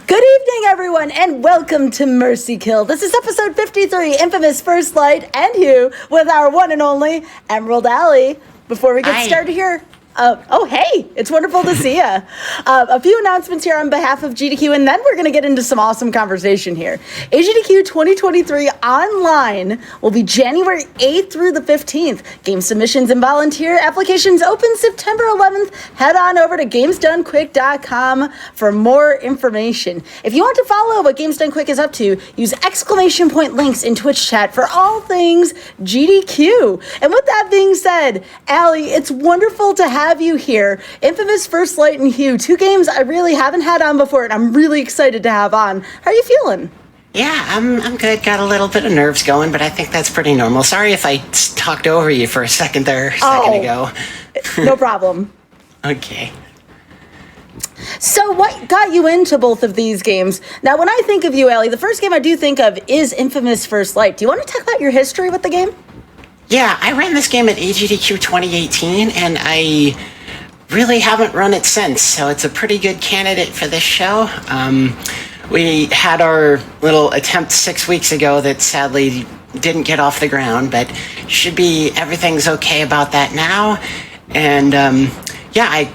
Good evening, everyone, and welcome to Mercy Kill. This is episode 53, Infamous First Light, and Hugh, with our one and only Emerald Alley. Before we get started here, hey, it's wonderful to see you. A few announcements here on behalf of GDQ, and then we're going to get into some awesome conversation here. AGDQ 2023 online will be January 8th through the 15th. Game submissions and volunteer applications open September 11th. Head on over to gamesdonequick.com for more information. If you want to follow what Games Done Quick is up to, use exclamation point links in Twitch chat for all things GDQ. And with that being said, Allie, it's wonderful to have you here. Infamous First Light and Hugh, two games I really haven't had on before, and I'm really excited to have on. How are you feeling? Yeah, I'm good. Got a little bit of nerves going, but I think that's pretty normal. Sorry if I talked over you for a second there, a second ago. No problem. Okay. So what got you into both of these games? Now, when I think of you, Allie, the first game I do think of is Infamous First Light. Do you want to talk about your history with the game? Yeah, I ran this game at AGDQ 2018, and I really haven't run it since, so it's a pretty good candidate for this show. We had our little attempt 6 weeks ago that sadly didn't get off the ground, but everything's okay about that now. And yeah, I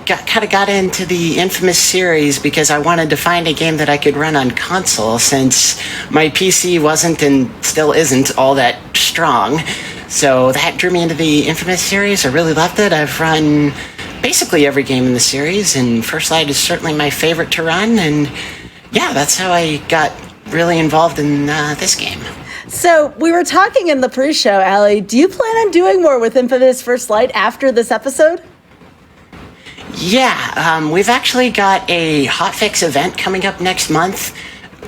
got into the Infamous series because I wanted to find a game that I could run on console, since my PC wasn't and still isn't all that strong. So that drew me into the Infamous series. I really loved it. I've run basically every game in the series, and First Light is certainly my favorite to run. And yeah, that's how I got really involved in this game. So we were talking in the pre-show, Allie. Do you plan on doing more with Infamous First Light after this episode? Yeah, we've actually got a hotfix event coming up next month,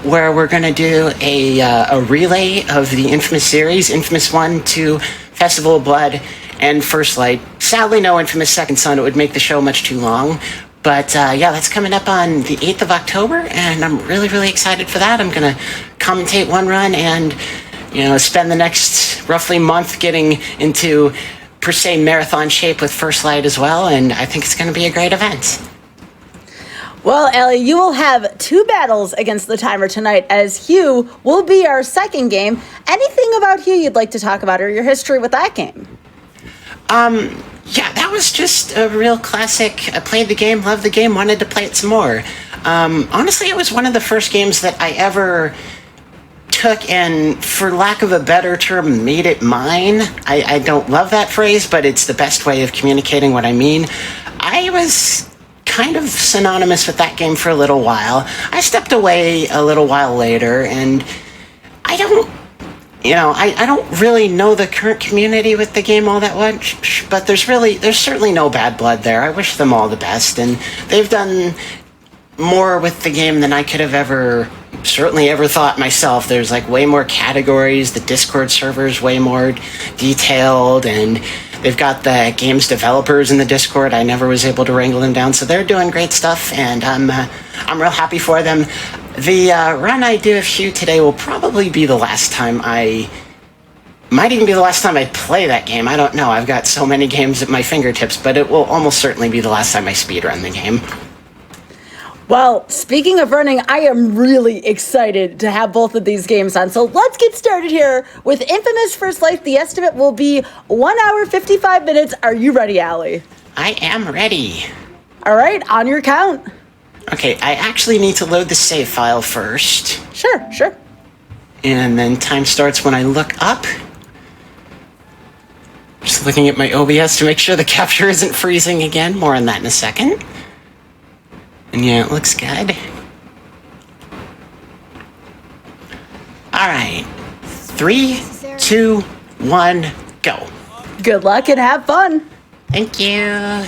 where we're going to do a relay of the Infamous series, Infamous 1, 2, Festival of Blood, and First Light. Sadly, no Infamous Second Son. It would make the show much too long. But yeah, that's coming up on the 8th of October, and I'm really, really excited for that. I'm going to commentate one run and, spend the next roughly month getting into, per se, marathon shape with First Light as well, and I think it's going to be a great event. Well, Ellie, you will have two battles against the timer tonight, as Hugh will be our second game. Anything about Hugh you'd like to talk about, or your history with that game? Yeah, that was just a real classic. I played the game, loved the game, wanted to play it some more. Honestly, it was one of the first games that I ever took and, for lack of a better term, made it mine. I don't love that phrase, but it's the best way of communicating what I mean. I was kind of synonymous with that game for a little while. I stepped away a little while later, and I don't really know the current community with the game all that much, but there's certainly no bad blood there. I wish them all the best, and they've done more with the game than I could have ever thought myself. There's way more categories, the Discord server's way more detailed, and they've got the game's developers in the Discord. I never was able to wrangle them down, so they're doing great stuff, and I'm real happy for them. The run I do of Hugh today will probably be the last time might even be the last time I play that game. I don't know. I've got so many games at my fingertips, but it will almost certainly be the last time I speedrun the game. Well, speaking of running, I am really excited to have both of these games on. So let's get started here with Infamous First Light. The estimate will be 1 hour, 55 minutes. Are you ready, Allie? I am ready. All right, on your count. Okay, I actually need to load the save file first. Sure. And then time starts when I look up. Just looking at my OBS to make sure the capture isn't freezing again. More on that in a second. And yeah, it looks good. Alright. 3, 2, 1, go. Good luck and have fun. Thank you.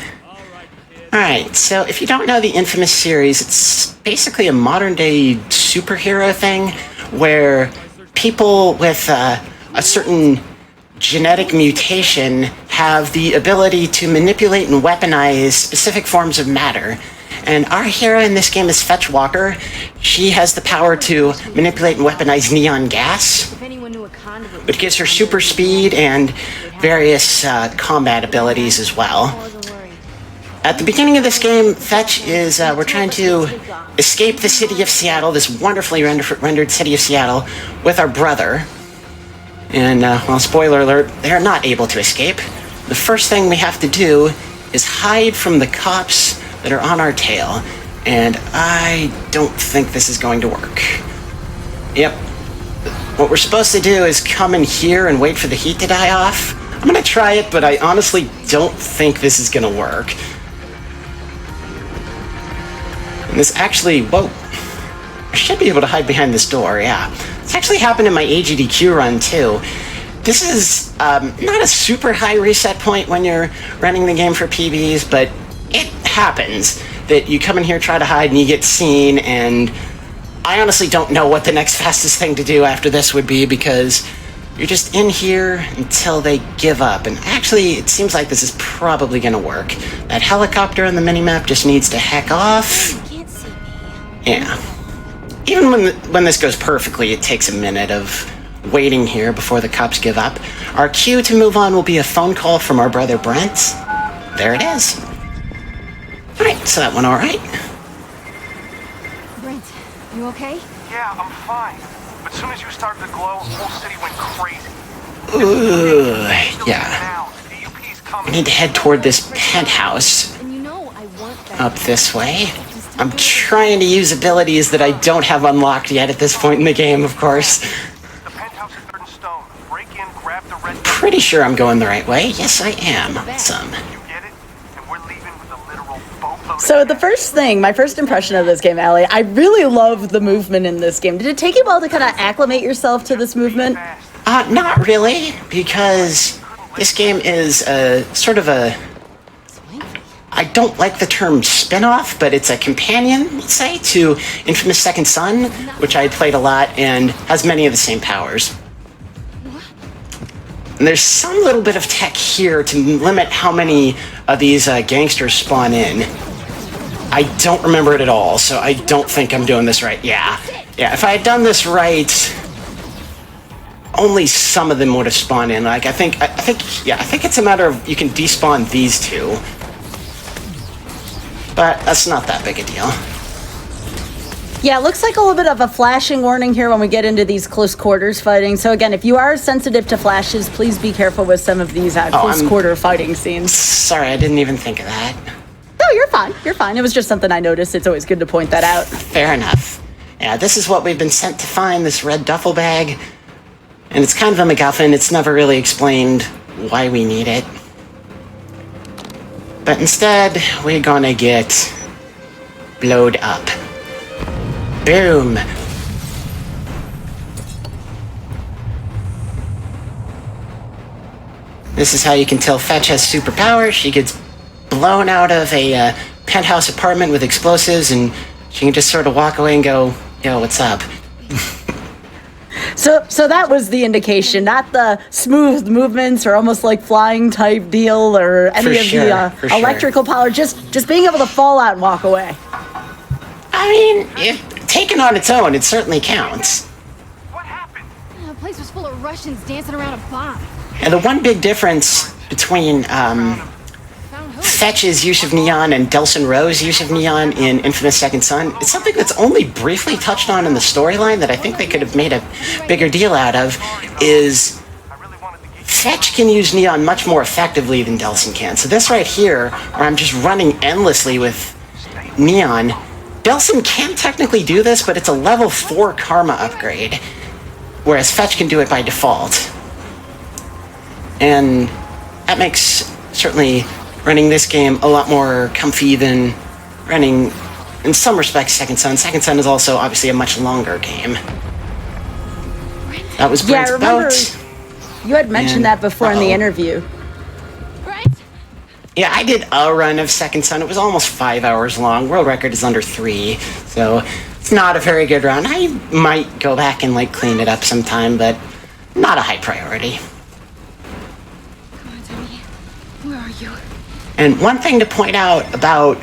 Alright, so if you don't know the Infamous series, it's basically a modern-day superhero thing where people with a certain genetic mutation have the ability to manipulate and weaponize specific forms of matter. And our hero in this game is Fetch Walker. She has the power to manipulate and weaponize neon gas, which gives her super speed and various combat abilities as well. At the beginning of this game, Fetch is, we're trying to escape the city of Seattle, this wonderfully rendered city of Seattle, with our brother. And, well, spoiler alert, they're not able to escape. The first thing we have to do is hide from the cops that are on our tail. And I don't think this is going to work. Yep. What we're supposed to do is come in here and wait for the heat to die off. I'm gonna try it, but I honestly don't think this is gonna work. And this actually, whoa. I should be able to hide behind this door, yeah. It's actually happened in my AGDQ run, too. This is not a super high reset point when you're running the game for PBs, but it happens that you come in here, try to hide, and you get seen, and I honestly don't know what the next fastest thing to do after this would be, because you're just in here until they give up. And actually, it seems like this is probably going to work. That helicopter on the minimap just needs to heck off. You can't see me. Yeah. Even when this goes perfectly, it takes a minute of waiting here before the cops give up. Our cue to move on will be a phone call from our brother Brent. There it is. Alright, so that went alright. Brent, you okay? Yeah, I'm fine. But as soon as you started to glow, the whole city went crazy. Ooh, yeah. I need to head toward this penthouse And you know I want that. up this way. I'm trying to use abilities that I don't have unlocked yet at this point in the game, of course. The penthouse is third and stone. Break in, grab the red. Pretty sure I'm going the right way. Yes, I am. Awesome. You get it? And we're leaving with a literal boatload. So the first thing, my first impression of this game, Allie, I really love the movement in this game. Did it take you a while to kind of acclimate yourself to this movement? Not really, because this game is sort of a... I don't like the term spin-off, but it's a companion, let's say, to Infamous Second Son, which I played a lot and has many of the same powers. And there's some little bit of tech here to limit how many of these gangsters spawn in. I don't remember it at all, so I don't think I'm doing this right. Yeah, if I had done this right, only some of them would have spawned in. Like, I think it's a matter of you can despawn these two. But that's not that big a deal. Yeah, it looks like a little bit of a flashing warning here when we get into these close quarters fighting. So again, if you are sensitive to flashes, please be careful with some of these close quarter fighting scenes. Sorry, I didn't even think of that. No, you're fine. You're fine. It was just something I noticed. It's always good to point that out. Fair enough. Yeah, this is what we've been sent to find, this red duffel bag. And it's kind of a MacGuffin. It's never really explained why we need it. But instead, we're gonna get blowed up. Boom! This is how you can tell Fetch has superpowers. She gets blown out of a penthouse apartment with explosives, and she can just sort of walk away and go, yo, what's up? So that was the indication, not the smooth movements or almost like flying type deal or any of the electrical power. Just being able to fall out and walk away. I mean, if taken on its own, it certainly counts. What happened? The place was full of Russians dancing around a bomb. And the one big difference between Found who? Fetch's use of neon and Delson Rowe's use of neon in Infamous Second Son, it's something that's only briefly touched on in the storyline that I think they could have made a bigger deal out of, is I really wanted to get Fetch can use neon much more effectively than Delson can. So this right here, where I'm just running endlessly with neon, Delson can technically do this, but it's a level 4 karma upgrade, whereas Fetch can do it by default. And that makes, certainly, running this game a lot more comfy than running, in some respects, Second Son. Second Son is also, obviously, a much longer game. That was Brent's boat. You had mentioned that before in the interview. Brent? Yeah, I did a run of Second Son. It was almost 5 hours long. World record is under 3, so it's not a very good run. I might go back and, like, clean it up sometime, but not a high priority. Come on, Tony. Where are you? And one thing to point out about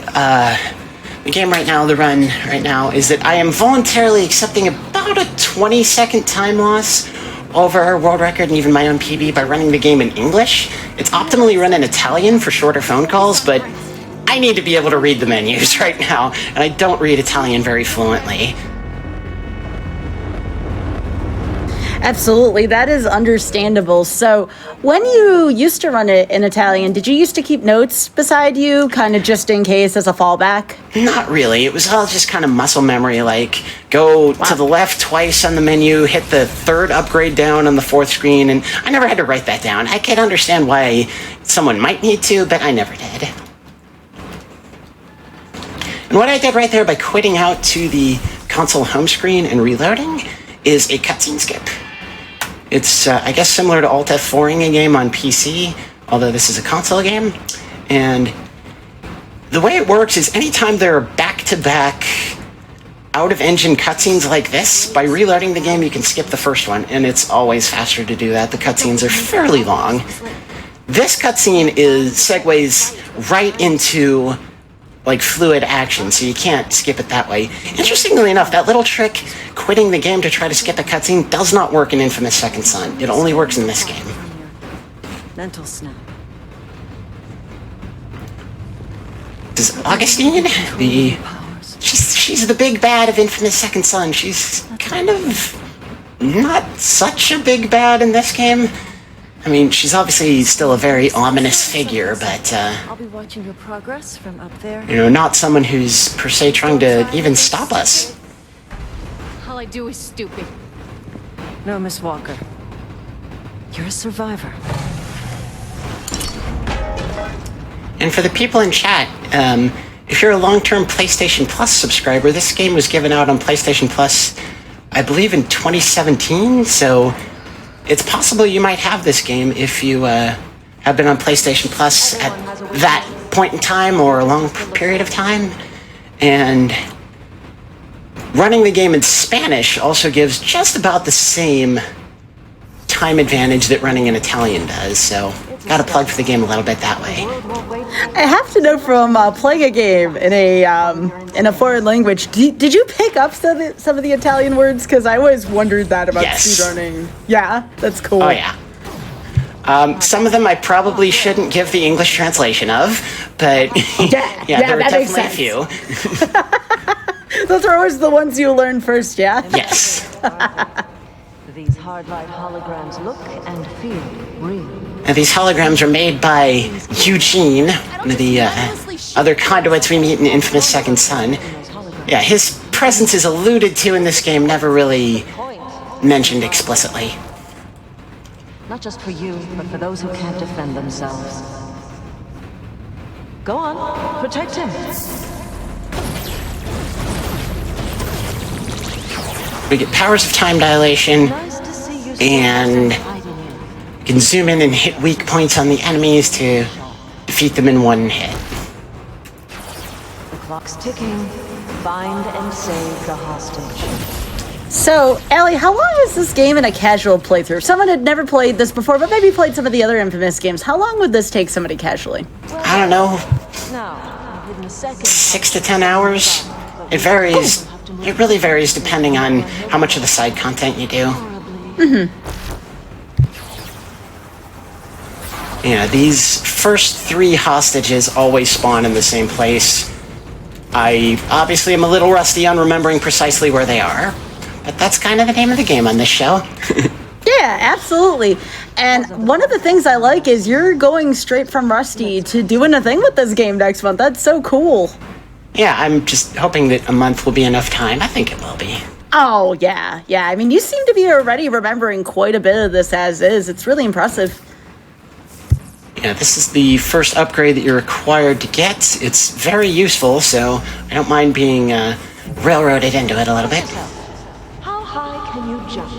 the game right now, the run right now, is that I am voluntarily accepting about a 20-second time loss over world record and even my own PB by running the game in English. It's optimally run in Italian for shorter phone calls, but I need to be able to read the menus right now, and I don't read Italian very fluently. Absolutely, that is understandable. So, when you used to run it in Italian, did you used to keep notes beside you, kind of just in case as a fallback? Not really. It was all just kind of muscle memory, like go to the left twice on the menu, hit the third upgrade down on the fourth screen, and I never had to write that down. I can understand why someone might need to, but I never did. And what I did right there by quitting out to the console home screen and reloading is a cutscene skip. It's, I guess, similar to Alt F4ing a game on PC, although this is a console game. And the way it works is anytime there are back-to-back out-of-engine cutscenes like this, by reloading the game, you can skip the first one, and it's always faster to do that. The cutscenes are fairly long. This cutscene segues right into like fluid action, so you can't skip it that way. Interestingly enough, that little trick, quitting the game to try to skip a cutscene, does not work in Infamous Second Son. It only works in this game. Mental snap. This is Augustine, she's the big bad of Infamous Second Son. She's kind of not such a big bad in this game. I mean, she's obviously still a very ominous figure, but, I'll be watching your progress from up there. you know, not someone who's, per se, trying to even stop us. All I do is stupid. No, Miss Walker. You're a survivor. And for the people in chat, if you're a long-term PlayStation Plus subscriber, this game was given out on PlayStation Plus, I believe, in 2017, so it's possible you might have this game if you have been on PlayStation Plus at that point in time or a long period of time. And running the game in Spanish also gives just about the same time advantage that running in Italian does, so got to plug for the game a little bit that way. I have to know from playing a game in a foreign language, did you pick up some of the Italian words? Because I always wondered that about speedrunning. Yeah, that's cool. Oh, yeah. Some of them I probably shouldn't give the English translation of, but yeah, there are definitely a few. Those are always the ones you learn first, yeah? Yes. These hard light holograms look and feel real. And these holograms are made by Eugene, one of the other conduits we meet in Infamous Second Son. Yeah, his presence is alluded to in this game, never really mentioned explicitly. Not just for you, but for those who can't defend themselves. Go on, protect him. We get powers of time dilation, and you can zoom in and hit weak points on the enemies to defeat them in one hit. The clock's ticking. Find and save the hostage. So, Allie, how long is this game in a casual playthrough? If someone had never played this before, but maybe played some of the other Infamous games, how long would this take somebody casually? I don't know, Now, in a second. 6 to 10 hours? It varies. It really varies depending on how much of the side content you do. You know, these first 3 hostages always spawn in the same place. I obviously am a little rusty on remembering precisely where they are, but that's kind of the name of the game on this show. Yeah, absolutely. And one of the things I like is you're going straight from Rusty to doing a thing with this game next month. That's so cool. Yeah, I'm just hoping that a month will be enough time. I think it will be. Oh, yeah. Yeah, I mean, you seem to be already remembering quite a bit of this as is. It's really impressive. Yeah, this is the first upgrade that you're required to get. It's very useful, so I don't mind being railroaded into it a little bit. How high can you jump?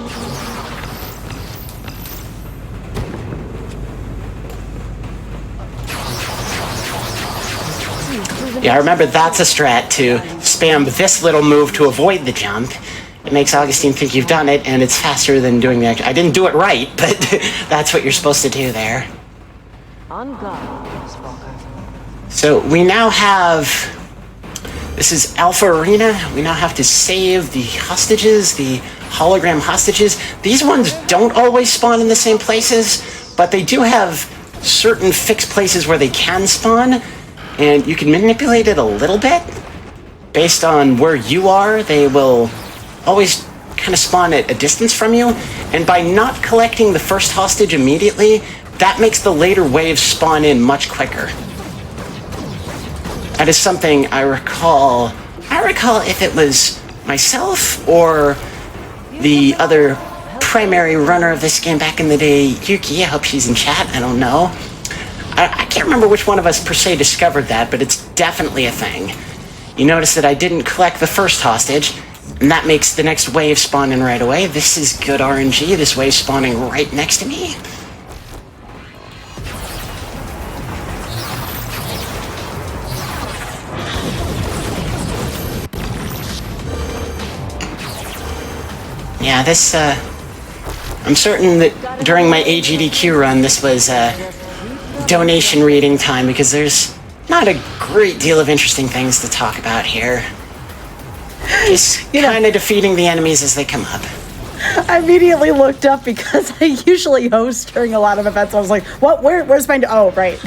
Yeah, I remember that's a strat, to spam this little move to avoid the jump. It makes Augustine think you've done it, and it's faster than doing the action. I didn't do it right, but that's what you're supposed to do there. On guard, Miss Walker. So we now have... This is Alpha Arena. We now have to save the hostages, the hologram hostages. These ones don't always spawn in the same places, but they do have certain fixed places where they can spawn. and you can manipulate it a little bit. Based on where you are, they will always kind of spawn at a distance from you, and by not collecting the first hostage immediately, that makes the later waves spawn in much quicker. That is something I recall if it was myself or the other primary runner of this game back in the day, Yuki. I hope she's in chat, I don't know. I can't remember which one of us per se discovered that, but it's definitely a thing. You notice that I didn't collect the first hostage, and that makes the next wave spawn in right away. This is good RNG, this wave spawning right next to me. Yeah, this, I'm certain that during my AGDQ run, this was donation reading time, because there's not a great deal of interesting things to talk about here. Just kind of defeating the enemies as they come up. I immediately looked up because I usually host during a lot of events. I was like, what? Where's my... Oh, right.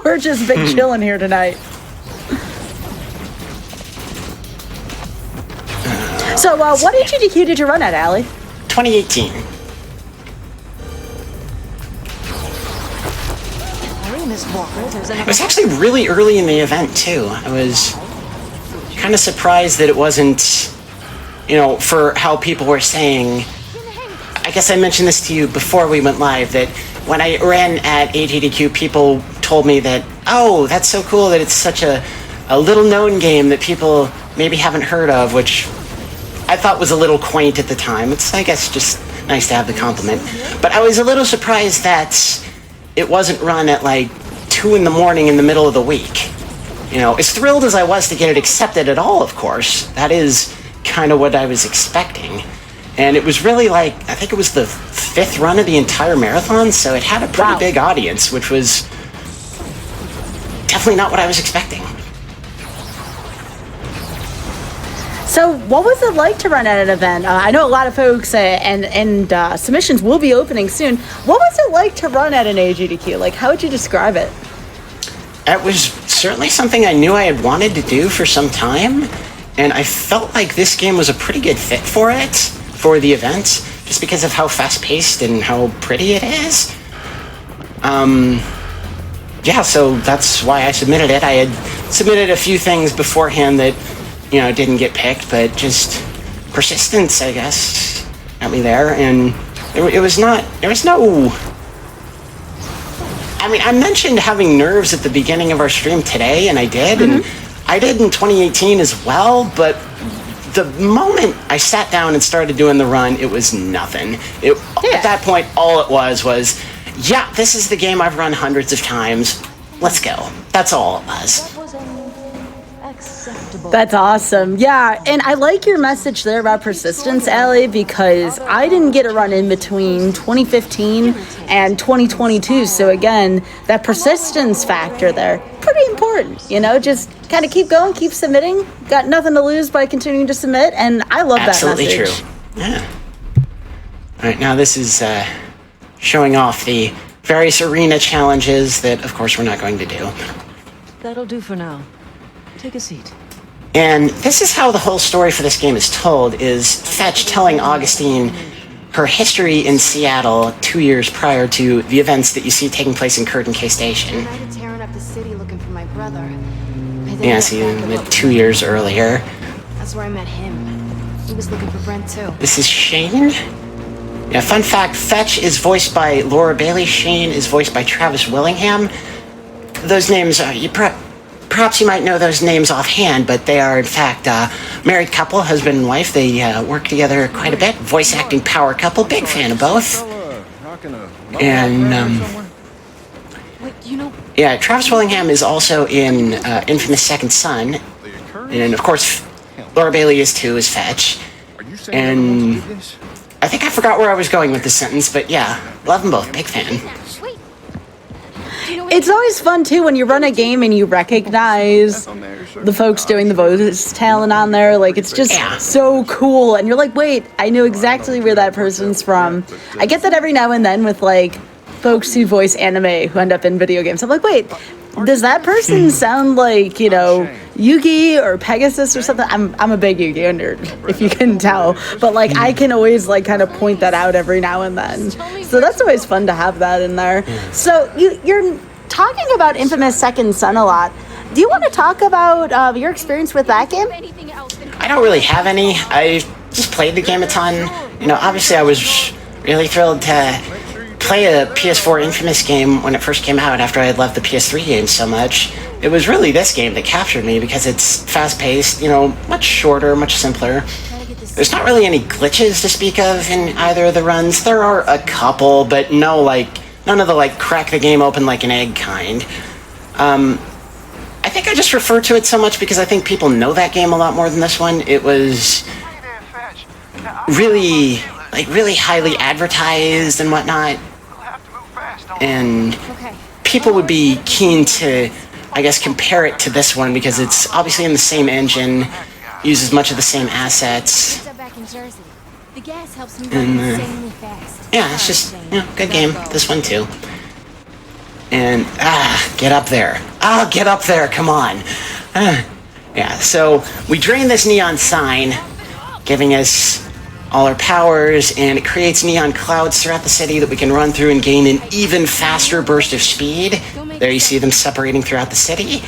We're just big chilling here tonight. So, what AGDQ did you run at, Allie? 2018. It was actually really early in the event, too. I was kind of surprised that it wasn't, you know, for how people were saying. I guess I mentioned this to you before we went live, that when I ran at AGDQ, people told me that, oh, that's so cool that it's such a little-known game that people maybe haven't heard of, which I thought was a little quaint at the time. It's, I guess, just nice to have the compliment. But I was a little surprised that it wasn't run at, like, 2 in the morning in the middle of the week. You know, as thrilled as I was to get it accepted at all, of course, that is kind of what I was expecting. And it was really like, I think it was the 5th run of the entire marathon, so it had a pretty big audience, which was definitely not what I was expecting. So what was it like to run at an event? I know a lot of folks and submissions will be opening soon. What was it like to run at an AGDQ? Like, how would you describe it? It was certainly something I knew I had wanted to do for some time, and I felt like this game was a pretty good fit for it, for the event, just because of how fast-paced and how pretty it is. Yeah, so that's why I submitted it. I had submitted a few things beforehand that, you know, didn't get picked, but just persistence, I guess, got me there, and it was not, there was no... I mean, I mentioned having nerves at the beginning of our stream today, and I did, and I did in 2018 as well, but the moment I sat down and started doing the run, it was nothing. At that point, all it was, yeah, this is the game I've run hundreds of times, let's go. That's all it was. That's awesome. Yeah, and I like your message there about persistence, Allie, because I didn't get a run in between 2015 and 2022. So again, that persistence factor there, pretty important. You know, just kind of keep going, keep submitting. Got nothing to lose by continuing to submit, and I love that message. Absolutely true. Yeah. All right, now this is showing off the various arena challenges that, of course, we're not going to do. That'll do for now. Take a seat. And this is how the whole story for this game is told, is Fetch telling Augustine her history in Seattle 2 years prior to the events that you see taking place in Curtin K Station. I was tearing up the city looking for my brother. Yeah, see, 2 years earlier. That's where I met him. He was looking for Brent too. This is Shane. Yeah, fun fact, Fetch is voiced by Laura Bailey. Shane is voiced by Travis Willingham. Those names are, perhaps you might know those names offhand, but they are, in fact, married couple, husband and wife. They work together quite a bit. Voice acting power couple. Big fan of both. And, yeah, Travis Willingham is also in Infamous Second Son. And, of course, Laura Bailey is too, is Fetch. And I think I forgot where I was going with this sentence, but yeah, love them both. Big fan. It's always fun, too, when you run a game and you recognize the folks doing the voice talent on there. Like, it's just so cool. And you're like, wait, I know exactly where that person's from. I get that every now and then with, like, folks who voice anime who end up in video games. I'm like, wait, Does that person sound like, you know, Yugi or Pegasus or something? I'm a big Yu-Gi-Oh nerd, if you can tell. But, like, I can always, like, kind of point that out every now and then. So that's always fun to have that in there. So you're talking about Infamous Second Son a lot. Do you want to talk about your experience with that game? I don't really have any. I just played the game a ton. You know, obviously I was really thrilled to play a PS4 Infamous game when it first came out after I had loved the PS3 games so much. It was really this game that captured me because it's fast-paced, you know, much shorter, much simpler. There's not really any glitches to speak of in either of the runs. There are a couple, but none of the, like, crack the game open like an egg kind. I think I just refer to it so much because I think people know that game a lot more than this one. It was really highly advertised and whatnot. And people would be keen to, I guess, compare it to this one because it's obviously in the same engine, uses much of the same assets. And, yeah, it's just, you know, good game. This one too. And, get up there. Oh, get up there, come on. Yeah, so we drain this neon sign, giving us all our powers, and it creates neon clouds throughout the city that we can run through and gain an even faster burst of speed. There you see them separating throughout the city.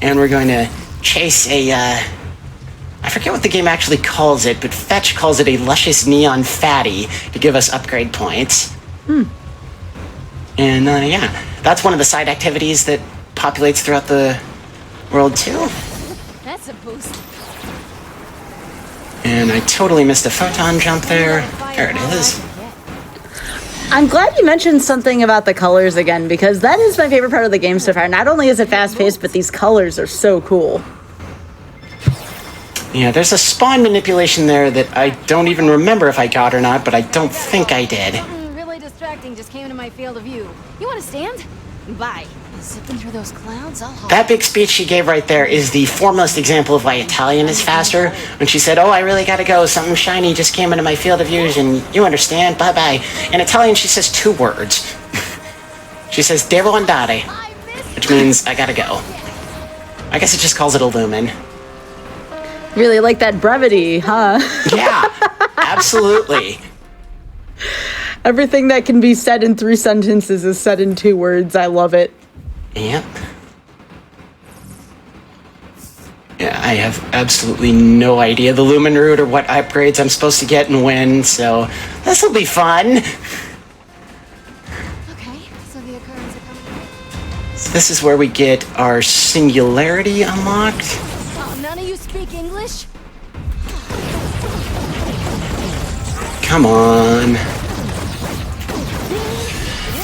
And we're going to chase I forget what the game actually calls it, but Fetch calls it a luscious neon fatty to give us upgrade points. And, yeah, that's one of the side activities that populates throughout the world, too. That's a boost. And I totally missed a photon jump there. There it is. I'm glad you mentioned something about the colors again, because that is my favorite part of the game so far. Not only is it fast-paced, but these colors are so cool. Yeah, there's a spawn manipulation there that I don't even remember if I got or not, but I don't think I did. Something really distracting just came into my field of view. You want to stand? Bye. Zipping through those clouds, I'll hold. That big speech she gave right there is the foremost example of why Italian is faster. When she said, "Oh, I really gotta go. Something shiny just came into my field of view, and you understand? Bye-bye." In Italian, she says 2 words. She says, "Devo andare," which means I gotta go. I guess it just calls it a lumen. Really like that brevity, huh? Yeah, absolutely. Everything that can be said in 3 sentences is said in 2 words. I love it. Yep. Yeah, I have absolutely no idea the lumen route or what upgrades I'm supposed to get and when, so this will be fun. Okay, so the occurrence of coming. So this is where we get our singularity unlocked. Oh, none of you speak English? Come on.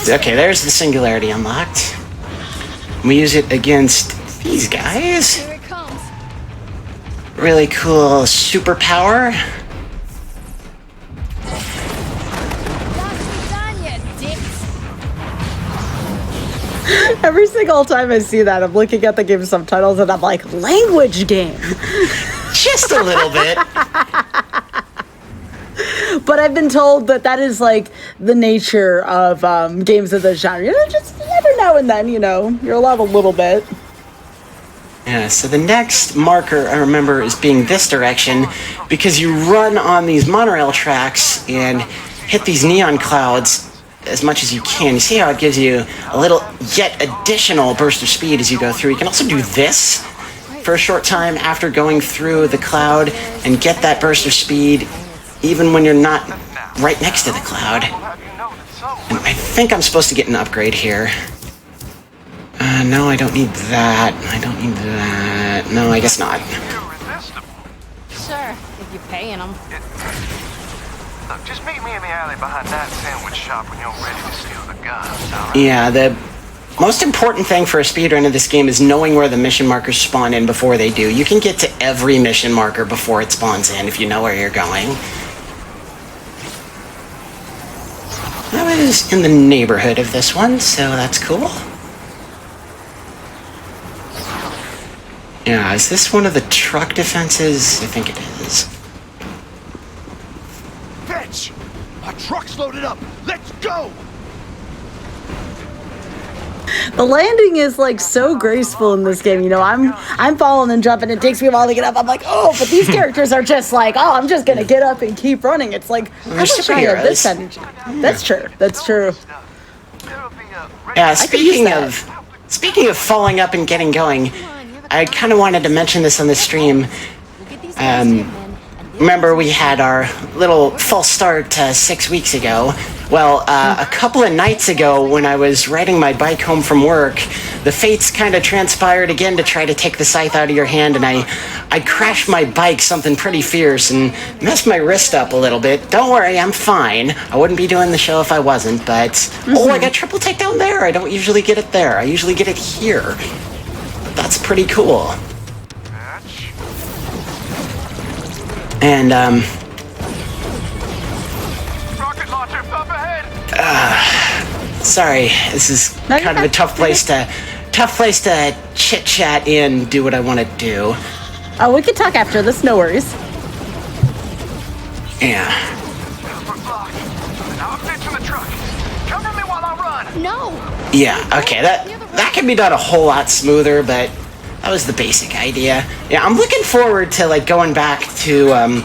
Okay, there's the singularity unlocked. We use it against these guys. Here it comes. Really cool superpower. Every single time I see that, I'm looking at the game subtitles and I'm like, language game. Just a little bit. But I've been told that that is like the nature of games of this genre. You know, just every now and then, you know, you're allowed a little bit. Yeah, so the next marker I remember is being this direction because you run on these monorail tracks and hit these neon clouds as much as you can. You see how it gives you a little yet additional burst of speed as you go through. You can also do this for a short time after going through the cloud and get that burst of speed even when you're not right next to the cloud. And I think I'm supposed to get an upgrade here. No, I don't need that. I don't need that. No, I guess not. Sure, if you're paying them. Look, just meet me in the alley behind that sandwich shop when you're ready to steal the guns, alright? Yeah, the most important thing for a speedrun of this game is knowing where the mission markers spawn in before they do. You can get to every mission marker before it spawns in if you know where you're going. I was in the neighborhood of this one, so that's cool. Yeah, is this one of the truck defenses? I think it is. Fetch! Our truck's loaded up! Let's go! The landing is like so graceful in this game. You know, I'm falling and jumping. It takes me a while to get up. I'm like, oh, but these characters are just like, oh, I'm just gonna get up and keep running. It's like, I wish I had this energy. That's true. That's true. Yeah. Speaking of falling up and getting going, I kind of wanted to mention this on the stream. Remember we had our little false start 6 weeks ago. Well, a couple of nights ago when I was riding my bike home from work, the fates kind of transpired again to try to take the scythe out of your hand, and I crashed my bike something pretty fierce and messed my wrist up a little bit. Don't worry, I'm fine. I wouldn't be doing the show if I wasn't, but... Oh, I got triple takedown there. I don't usually get it there. I usually get it here. That's pretty cool. And, Rocket launcher up ahead. sorry, this is kind of a tough place to chit-chat and do what I want to do. Oh, we can talk after this, no worries. Yeah. We're blocked. Now I'm ditching the truck. Cover me while I run. No. Yeah, okay, that can be done a whole lot smoother, but that was the basic idea. Yeah, I'm looking forward to, like, going back to,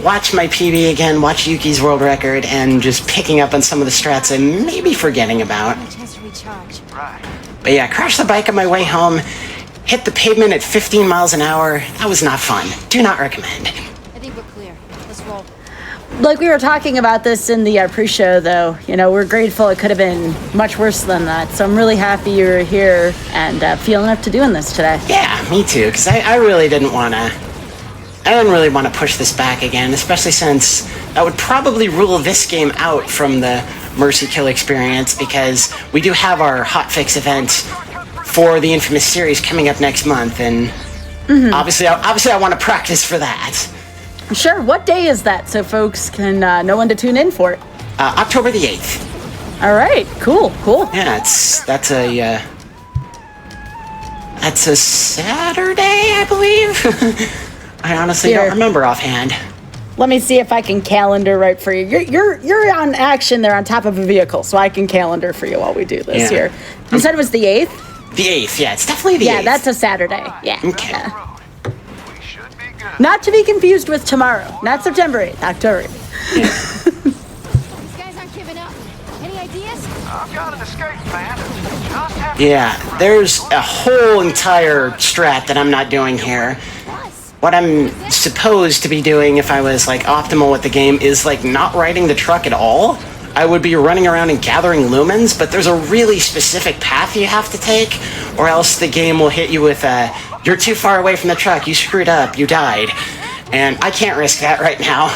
watch my PB again, watch Yuki's world record, and just picking up on some of the strats I'm maybe forgetting about. Right. But yeah, crashed the bike on my way home, hit the pavement at 15 miles an hour. That was not fun. Do not recommend. I think we're clear. Let's roll. Like we were talking about this in the pre-show, though. You know, we're grateful it could have been much worse than that. So I'm really happy you were here and feeling up to doing this today. Yeah, me too, because I really didn't want to... I didn't really want to push this back again, especially since that would probably rule this game out from the Mercy Kill experience, because we do have our hotfix event for the Infamous series coming up next month, and obviously I want to practice for that. Sure. What day is that so folks can know when to tune in for it? October the 8th. All right. Cool. Yeah, that's a Saturday, I believe. I honestly don't remember offhand. Let me see if I can calendar right for you. You're on action there on top of a vehicle, so I can calendar for you while we do this here. You said it was the 8th? The 8th, yeah, it's definitely the 8th. Yeah, that's a Saturday. Yeah. Okay. Yeah. We should be good. Not to be confused with tomorrow. Not September 8th, October 8th. These guys aren't giving up. Any ideas? I've got an escape plan. Just have Yeah, there's a whole entire strat that I'm not doing here. What I'm supposed to be doing if I was, like, optimal with the game is, like, not riding the truck at all. I would be running around and gathering lumens, but there's a really specific path you have to take, or else the game will hit you with you're too far away from the truck, you screwed up, you died. And I can't risk that right now.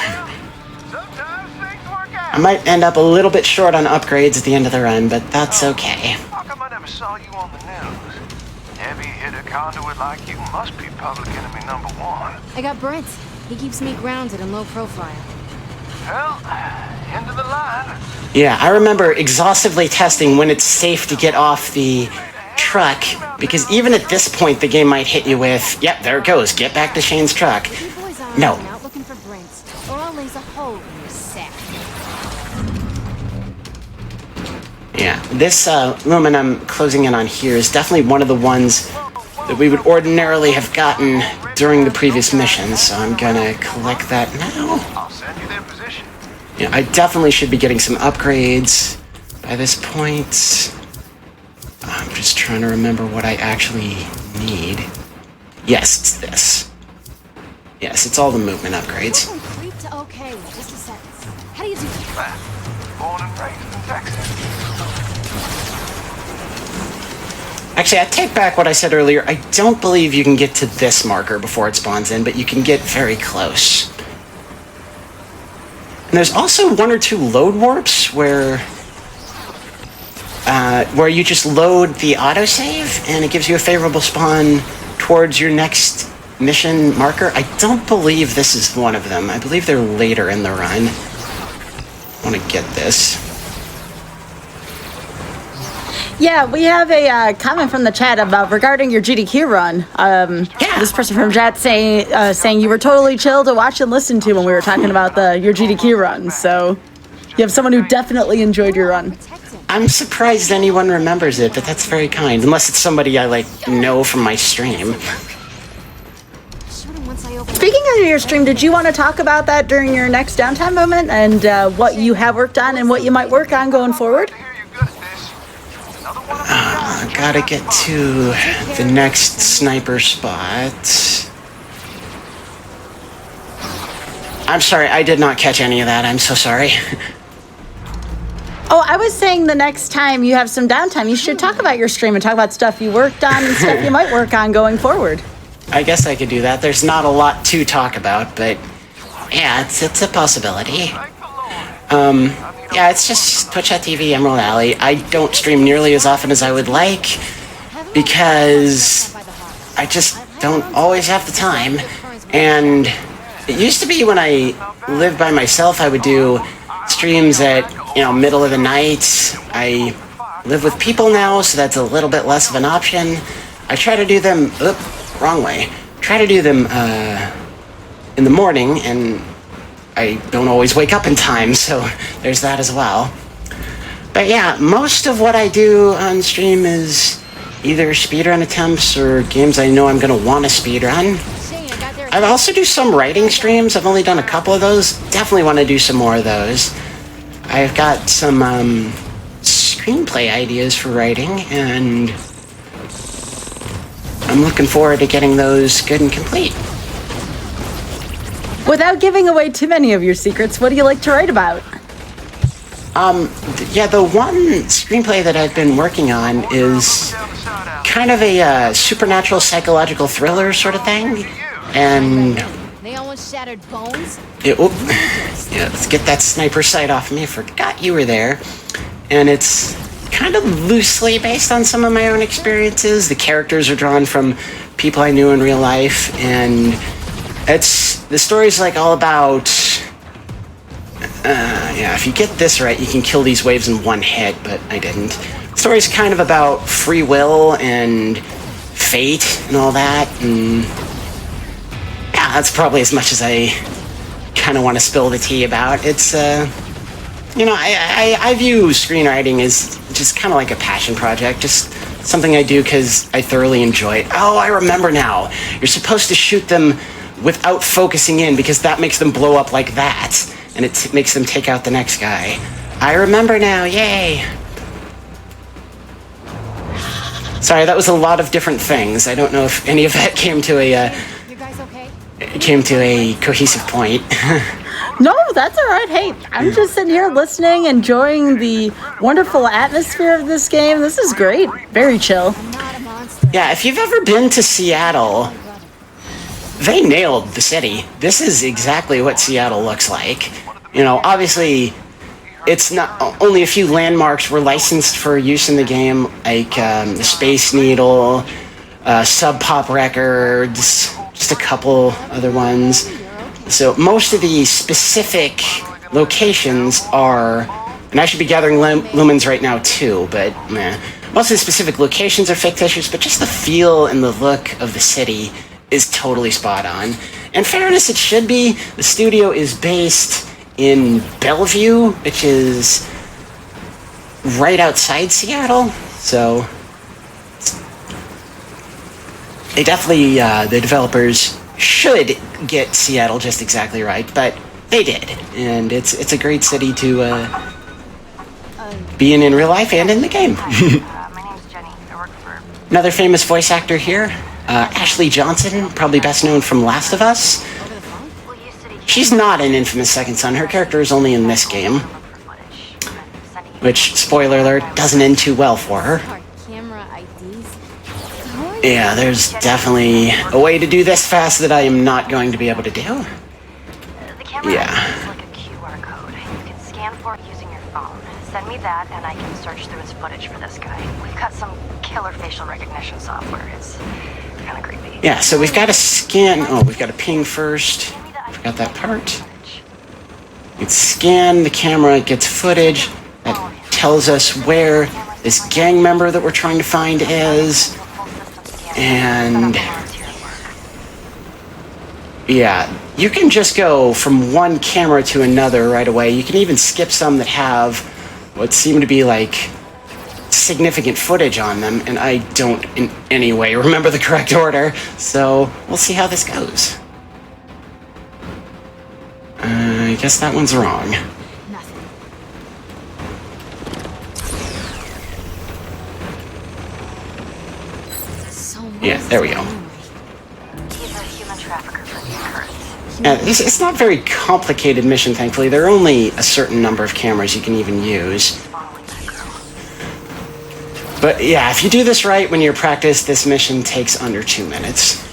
Sometimes things work out. I might end up a little bit short on upgrades at the end of the run, but that's okay. How come I never saw you on the news? Heavy hitter conduit like you must be public enemy number 1. I got Brent. He keeps me grounded and low profile. Well, end of the line. Yeah, I remember exhaustively testing when it's safe to get off the truck, because even at this point the game might hit you with, yep, there it goes, get back to Shane's truck. You boys are No. out looking for Brent, or I'll lace a hole in your sack. Yeah, this lumen I'm closing in on here is definitely one of the ones that we would ordinarily have gotten during the previous missions, so I'm gonna collect that now. I'll send you their position. Yeah, I definitely should be getting some upgrades by this point. I'm just trying to remember what I actually need. Yes, it's this. Yes, it's all the movement upgrades. From creep to okay in just a sentence. How do you do that? Born and raised in Texas. Actually, I take back what I said earlier. I don't believe you can get to this marker before it spawns in, but you can get very close. And there's also 1 or 2 load warps where you just load the autosave and it gives you a favorable spawn towards your next mission marker. I don't believe this is one of them. I believe they're later in the run. I want to get this. Yeah, we have a comment from the chat about regarding your GDQ run. This person from chat saying you were totally chill to watch and listen to when we were talking about your GDQ run. So you have someone who definitely enjoyed your run. Protect him. I'm surprised anyone remembers it, but that's very kind. Unless it's somebody I, like, know from my stream. Shoot him once I open. Speaking of your stream, did you want to talk about that during your next downtime moment and what you have worked on and what you might work on going forward? I hear you're good at this. Another one of these guys. Gotta get to the next sniper spot. I'm sorry, I did not catch any of that. I'm so sorry. Oh, I was saying the next time you have some downtime, you should talk about your stream and talk about stuff you worked on and stuff you might work on going forward. I guess I could do that. There's not a lot to talk about, but yeah, it's a possibility. Yeah, it's just Twitch.tv, Emerald Alley. I don't stream nearly as often as I would like because I just don't always have the time. And it used to be when I lived by myself, I would do streams at, middle of the night. I live with people now, so that's a little bit less of an option. I try to do them, wrong way. Try to do them in the morning, and I don't always wake up in time, so there's that as well. But yeah, most of what I do on stream is either speedrun attempts or games I know I'm going to want to speedrun. I also do some writing streams. I've only done a couple of those. Definitely want to do some more of those. I've got some screenplay ideas for writing, and I'm looking forward to getting those good and complete. Without giving away too many of your secrets, what do you like to write about? Yeah, the one screenplay that I've been working on is kind of a supernatural psychological thriller sort of thing. And They almost shattered bones. yeah, let's get that sniper sight off me. I forgot you were there. And it's kind of loosely based on some of my own experiences. The characters are drawn from people I knew in real life, and the story's like all about if you get this right, you can kill these waves in one hit, but I didn't. The story's kind of about free will and fate and all that, and yeah, that's probably as much as I kind of want to spill the tea about. It's, I view screenwriting as just kind of like a passion project, just something I do because I thoroughly enjoy it. Oh, I remember now. You're supposed to shoot them without focusing in because that makes them blow up like that, and it makes them take out the next guy. I remember now, yay! Sorry, that was a lot of different things. I don't know if any of that came to a cohesive point. No, that's all right. Hey, I'm just sitting here listening, enjoying the wonderful atmosphere of this game. This is great. Very chill. Yeah, if you've ever been to Seattle, they nailed the city. This is exactly what Seattle looks like. Obviously, it's not only a few landmarks were licensed for use in the game, like the Space Needle, Sub Pop Records, just a couple other ones. So most of the specific locations are, and I should be gathering lumens right now too, but most of the specific locations are fictitious, but just the feel and the look of the city is totally spot on. In fairness, it should be. The studio is based in Bellevue, which is right outside Seattle, so they definitely, the developers should get Seattle just exactly right, but they did, and it's a great city to be in real life and in the game. My name's Jenny. I work for... Another famous voice actor here, Ashley Johnson, probably best known from Last of Us. She's not in Infamous Second Son. Her character is only in this game, which, spoiler alert, doesn't end too well for her. Yeah, there's definitely a way to do this fast that I am not going to be able to do. The camera is like a QR code. You can scan for it using your phone. Send me that, and I can search through his footage for this guy. We've got some killer facial recognition software. It's kind of creepy. Yeah, so we've got to scan. Oh, we've got to ping first. Forgot that part. It's scan the camera, it gets footage that tells us where this gang member that we're trying to find is. And yeah, you can just go from one camera to another right away. You can even skip some that have what seem to be like significant footage on them, and I don't in any way remember the correct order, so we'll see how this goes. I guess that one's wrong. Nothing. So Yeah, there we go. He's a human trafficker for the Earth. It's not a very complicated mission, thankfully. There are only a certain number of cameras you can even use. Following that girl. But yeah, if you do this right when you're practice, this mission takes under 2 minutes.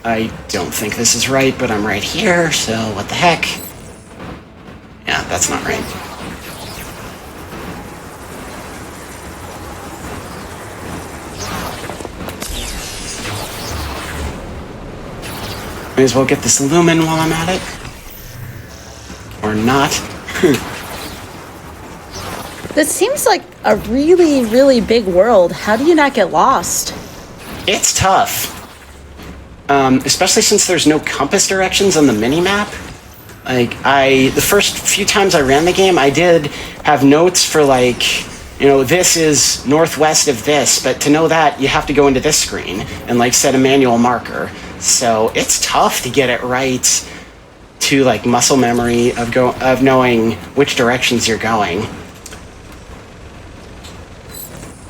I don't think this is right, but I'm right here, so what the heck? Yeah, that's not right. May as well get this lumen while I'm at it. Or not. This seems like a really, really big world. How do you not get lost? It's tough. Especially since there's no compass directions on the mini-map. Like, the first few times I ran the game, I did have notes for, like, you know, this is northwest of this, but to know that, you have to go into this screen and, like, set a manual marker. So it's tough to get it right to, like, muscle memory of knowing which directions you're going.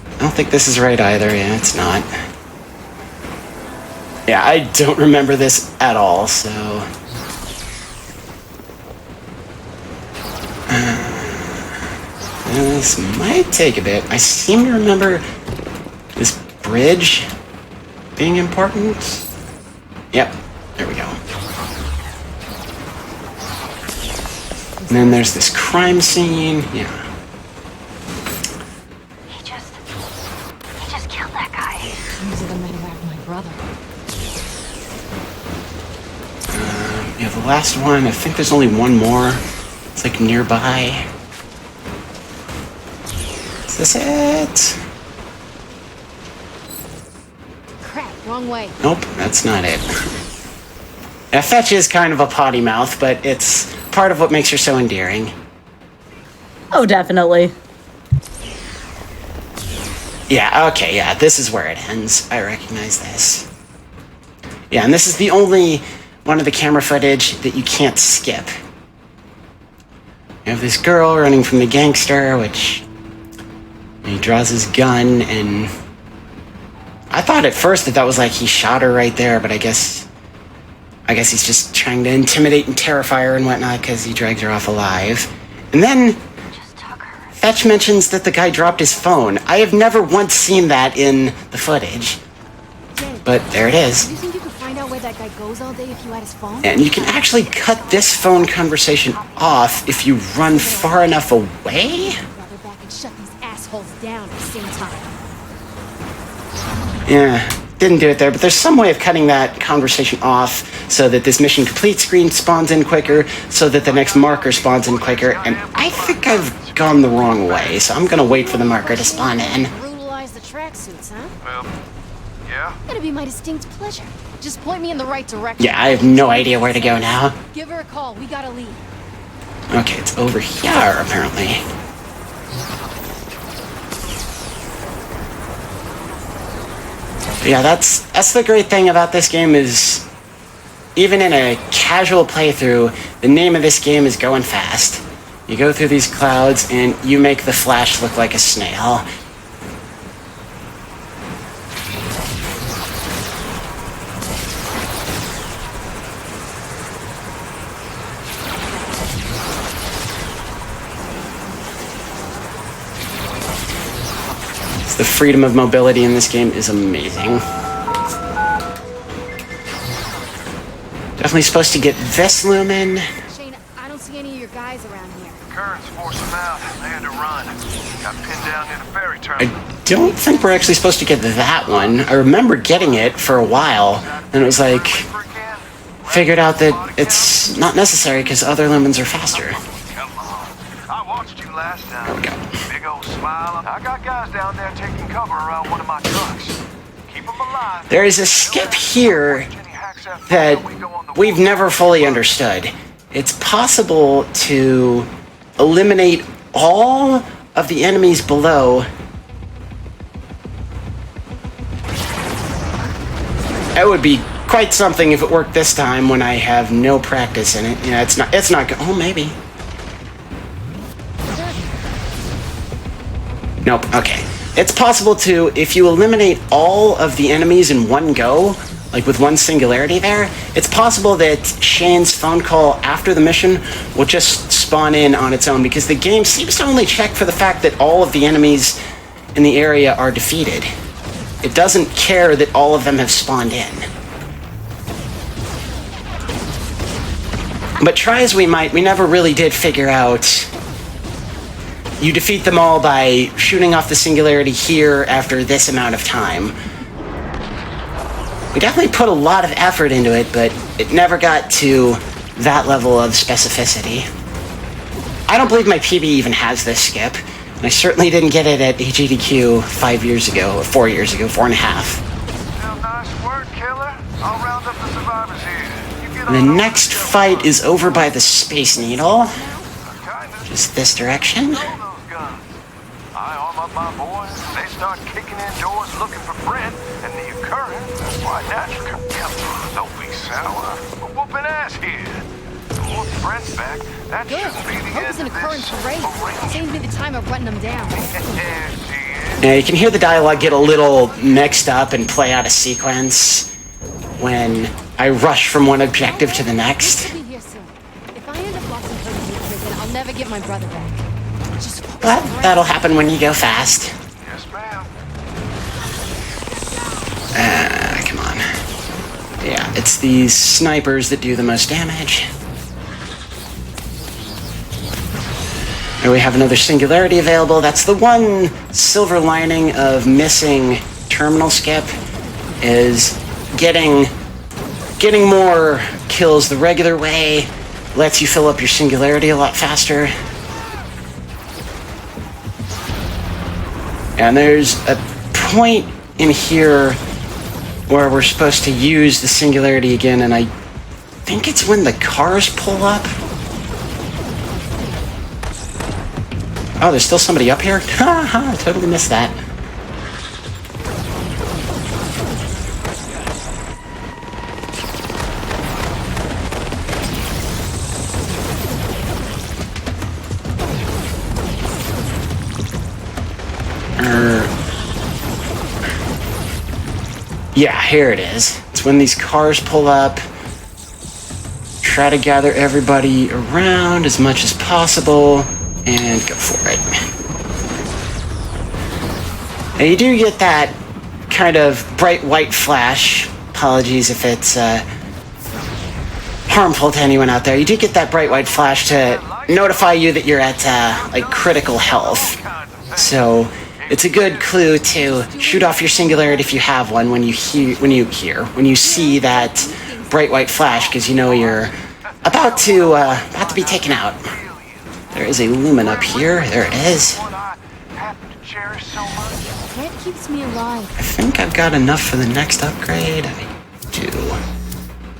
I don't think this is right either. Yeah, it's not. Yeah, I don't remember this at all, so... this might take a bit. I seem to remember this bridge being important. Yep, there we go. And then there's this crime scene. Yeah. He just killed that guy. These are the men who have my brother. Yeah, the last one. I think there's only one more. It's like nearby. Is this it? Crap, wrong way. Nope, that's not it. Now, Fetch is kind of a potty mouth, but it's part of what makes her so endearing. Oh, definitely. Yeah, okay, yeah, this is where it ends. I recognize this. Yeah, and this is the only one of the camera footage that you can't skip. You have this girl running from the gangster, which... he draws his gun, and... I thought at first that was like he shot her right there, but I guess he's just trying to intimidate and terrify her and whatnot because he drags her off alive. And then Fetch mentions that the guy dropped his phone. I have never once seen that in the footage. But there it is. Do you think you could find out where that guy goes all day if you had his phone? And you can actually cut this phone conversation off if you run far enough away? Grab her back and shut these assholes down at the same time. Yeah, didn't do it there, but there's some way of cutting that conversation off so that this mission complete screen spawns in quicker, so that the next marker spawns in quicker, and I think I've gone the wrong way, so I'm gonna wait for the marker to spawn in. Brutalize the tracksuits, huh? Well, yeah. It'd be my distinct pleasure. Just point me in the right direction. Yeah, I have no idea where to go now. Give her a call. We gotta leave. Okay, it's over here, apparently. Yeah, that's the great thing about this game is, even in a casual playthrough, the name of this game is Going Fast. You go through these clouds and you make the Flash look like a snail. The freedom of mobility in this game is amazing. Definitely supposed to get this lumen. Shane, I don't see any of your guys around here. Currents forced them out. They had to run. Got pinned down near the ferry terminal. I don't think we're actually supposed to get that one. I remember getting it for a while, and it was like, figured out that it's not necessary because other lumens are faster. Come on. I watched you last time. There we go. Big old smile. I got guys down there taking cover around one of my trucks. Keep them alive. There is a skip here that we've never fully understood. It's possible to eliminate all of the enemies below That would be quite something if it worked this time when I have no practice in it. Yeah, it's not good. Oh, maybe. Nope, okay. It's possible to, if you eliminate all of the enemies in one go, like with one singularity there, it's possible that Shane's phone call after the mission will just spawn in on its own, because the game seems to only check for the fact that all of the enemies in the area are defeated. It doesn't care that all of them have spawned in. But try as we might, we never really did figure out. You defeat them all by shooting off the singularity here after this amount of time. We definitely put a lot of effort into it, but it never got to that level of specificity. I don't believe my PB even has this skip, and I certainly didn't get it at AGDQ 5 years ago, or 4 years ago, 4.5. Well, nice work, killer. I'll round up the survivors here. You get The on next over to fight is over by the Space Needle. Kinda. Just this direction. Throw those guns. I arm up my boys. They start kicking in doors looking for Brent and the occurrence. That's why natural. Come on, don't be sour. We're whooping ass here. And once Brent's back, that Good. shouldn't be the Hope end it's an of occurrence this race. Saves me arrangement. the time of running them down. There she is. Yeah, you can hear the dialogue get a little mixed up and play out of sequence when I rush from one objective to the next. I'll be here soon. If I end up locked in prison, I'll never get my brother back. Just focus But on the that'll happen when you go fast. Yes, ma'am. Come on. Yeah, it's these snipers that do the most damage. And we have another singularity available. That's the one silver lining of missing terminal skip, is getting more kills the regular way lets you fill up your singularity a lot faster. And there's a point in here where we're supposed to use the singularity again, and I think it's when the cars pull up. Oh, there's still somebody up here? Haha, I totally missed that. Yeah, here it is. It's when these cars pull up. Try to gather everybody around as much as possible and go for it. Now you do get that kind of bright white flash. Apologies if it's harmful to anyone out there. You do get that bright white flash to notify you that you're at like critical health. So it's a good clue to shoot off your singularity if you have one when you see that bright white flash, because you know you're about to be taken out. There is a lumen up here. There it is. What I happen to cherish so much. Red keeps me alive. I think I've got enough for the next upgrade. I do.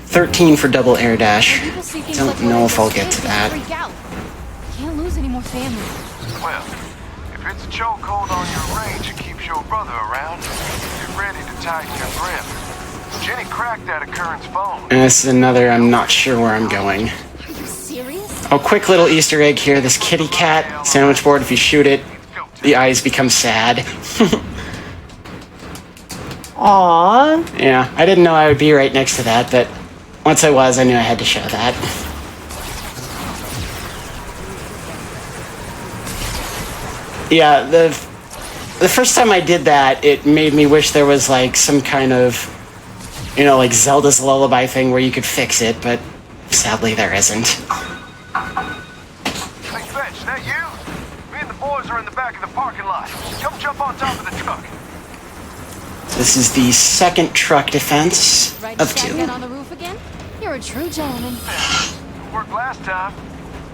13 for double air dash. People see things Don't like know what if I I'll just get did, to they that. freak out. Can't lose any more family. Well, if it's a chokehold on your range and keeps your brother around, get ready to tighten your grip. Jenny cracked that occurrence phone. And this is another, I'm not sure where I'm going. Are you serious? Oh, quick little Easter egg here. This kitty cat sandwich board, if you shoot it, the eyes become sad. Aww. Yeah, I didn't know I would be right next to that, but once I was, I knew I had to show that. Yeah, the first time I did that, it made me wish there was like some kind of, you know, like Zelda's Lullaby thing where you could fix it, but sadly there isn't. Hey, Fetch, that you? Me and the boys are in the back of the parking lot. Come jump on top of the truck. This is the second truck defense Right of to stack 2. that on the roof again? You're a true gentleman. Worked last time.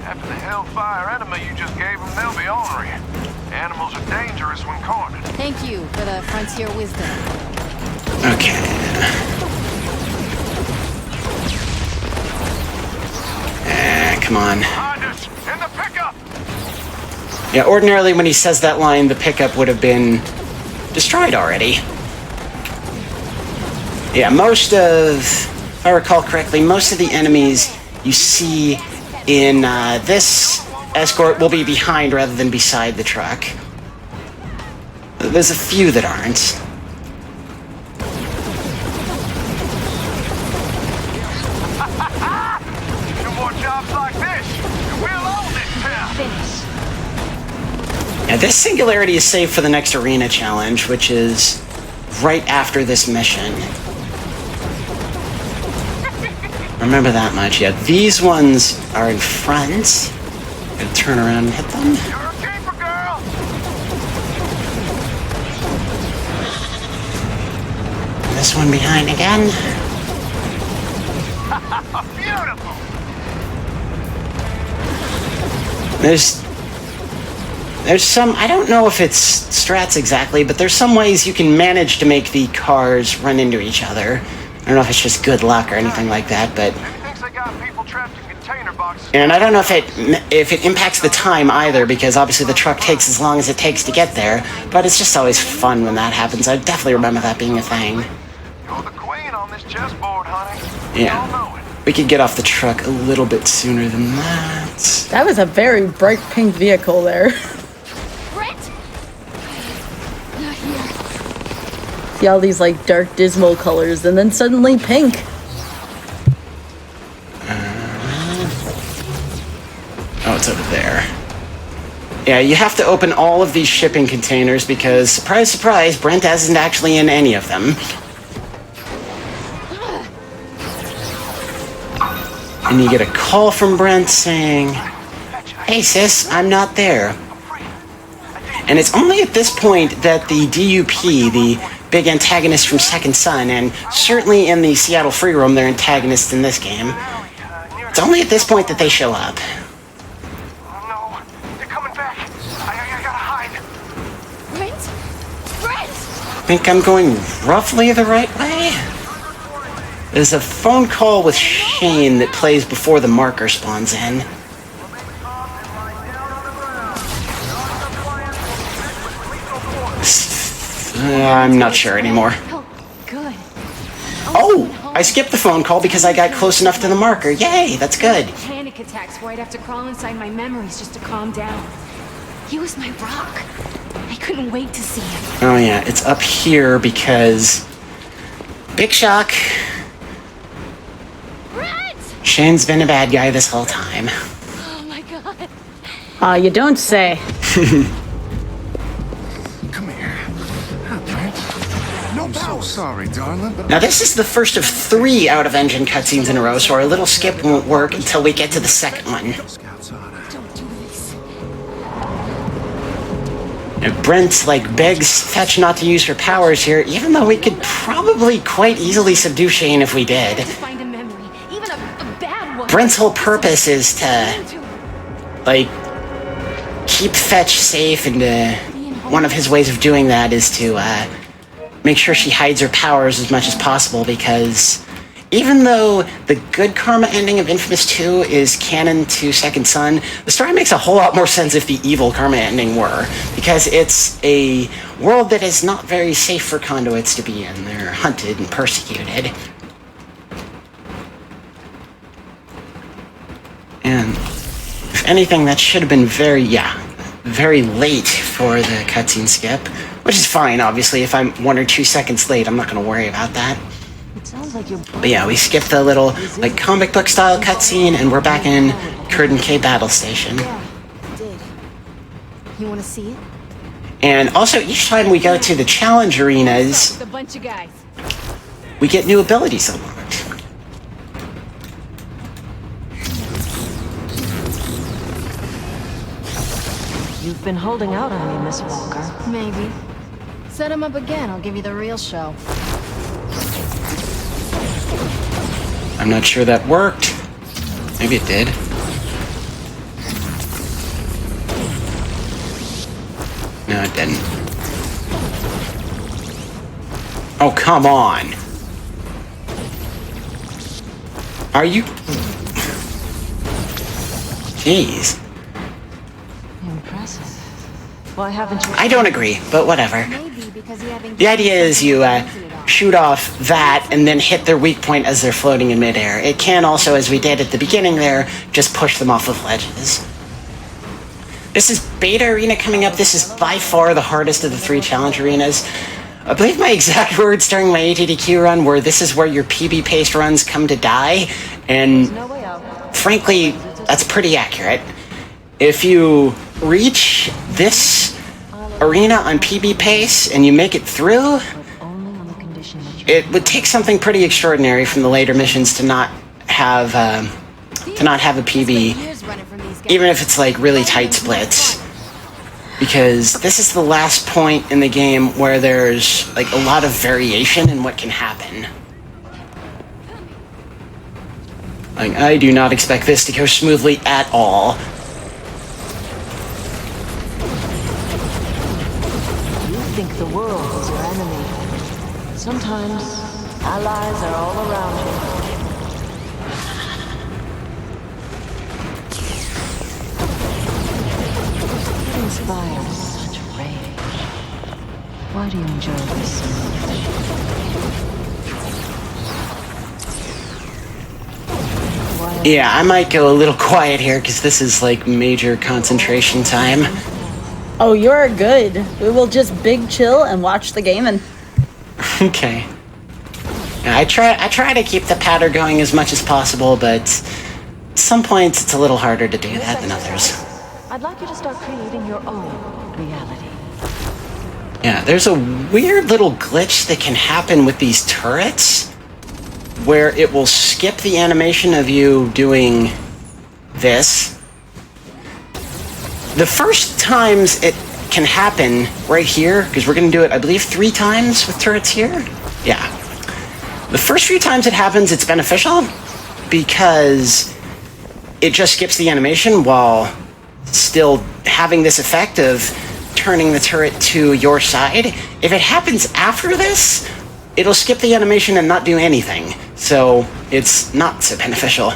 After the hellfire enema you just gave them, they'll be ornery. Animals are dangerous when cornered. Thank you for the frontier wisdom. Okay. Come on. Hodges, in the pickup! Yeah, ordinarily when he says that line, the pickup would have been destroyed already. Yeah, if I recall correctly, most of the enemies you see in this escort will be behind rather than beside the truck. There's a few that aren't. Two more jobs like this, and we'll own this town. Finish. Yeah, this singularity is saved for the next arena challenge, which is right after this mission. Remember that much. Yeah, these ones are in front. Gotta turn around and hit them. You're a keeper, girl. This one behind again. Beautiful. There's some, I don't know if it's strats exactly, but there's some ways you can manage to make the cars run into each other. I don't know if it's just good luck or anything like that, but... He thinks they got people trapped in container boxes. And I don't know if it impacts the time either, because obviously the truck takes as long as it takes to get there, but it's just always fun when that happens. I definitely remember that being a thing. You're the queen on this chessboard, honey. Yeah. We all know it. We could get off the truck a little bit sooner than that. That was a very bright pink vehicle there. Brent! Not here. See all these like dark dismal colors and then suddenly pink. Oh, it's over there. Yeah, you have to open all of these shipping containers because, surprise, surprise, Brent isn't actually in any of them. And you get a call from Brent saying, "Hey sis, I'm not there." And it's only at this point that the DUP, the big antagonist from Second Son, and certainly in the Seattle Free Roam, they're antagonists in this game. It's only at this point that they show up. Oh no, they're coming back. I gotta hide. Brent? Brent! I think I'm going roughly the right way. There's a phone call with Shane that plays before the marker spawns in. I'm not sure anymore. Oh, good. Oh, I skipped the phone call because I got close enough to the marker. Yay, that's good. Panic attacks where I'd have to crawl inside my memories just to calm down. He was my rock. I couldn't wait to see him. Oh yeah, it's up here because... Big shock. Brent! Shane's been a bad guy this whole time. Oh my god. You don't say. Come here. I'm so sorry, darling, but Now this is the first of 3 out-of-engine cutscenes in a row, so our little skip won't work until we get to the second one. Scouts on it. Don't do this. And Brent, begs Fetch not to use her powers here, even though we could probably quite easily subdue Shane if we did. To find a memory, even a bad one. Brent's whole purpose is to, keep Fetch safe, and one of his ways of doing that is to, make sure she hides her powers as much as possible, because even though the good karma ending of Infamous 2 is canon to Second Son, the story makes a whole lot more sense if the evil karma ending were, because it's a world that is not very safe for conduits to be in. They're hunted and persecuted. And if anything, that should have been very late for the cutscene skip, which is fine, obviously. If I'm 1 or 2 seconds late, I'm not going to worry about that. It sounds like you're... But yeah, we skipped the little, comic book style cutscene, and we're back in Curtain K Battle Station. Yeah, I did. You want to see it? And also, each time we go to the challenge arenas, With a bunch of guys. we get new abilities unlocked. You've been holding out on me, Miss Walker. Maybe. Set him up again, I'll give you the real show. I'm not sure that worked. Maybe it did. No, it didn't. Oh, come on. Are you... Jeez. Impressive. Why haven't you... I don't agree, but whatever. Maybe because you haven't... The idea is you shoot off that and then hit their weak point as they're floating in midair. It can also, as we did at the beginning there, just push them off of ledges. This is Beta Arena coming up. This is by far the hardest of the 3 challenge arenas. I believe my exact words during my ATDQ run were, this is where your PB-paced runs come to die, and frankly, that's pretty accurate. If you reach this arena on PB pace and you make it through, it would take something pretty extraordinary from the later missions to not have a PB, even if it's like really tight splits. Because this is the last point in the game where there's like a lot of variation in what can happen. Like, I do not expect this to go smoothly at all. You think the world is your enemy. Sometimes allies are all around you. What inspires such rage? Why do you enjoy this so much? Yeah, I might go a little quiet here because this is like major concentration time. Oh, you're good. We will just big chill and watch the game and... Okay. Yeah, I try to keep the patter going as much as possible, but at some points it's a little harder to do that than others. I'd like you to start creating your own reality. Yeah, there's a weird little glitch that can happen with these turrets where it will skip the animation of you doing this. The first times it can happen right here, because we're going to do it, I believe, 3 times with turrets here. Yeah. The first few times it happens, it's beneficial because it just skips the animation while still having this effect of turning the turret to your side. If it happens after this, it'll skip the animation and not do anything. So it's not so beneficial.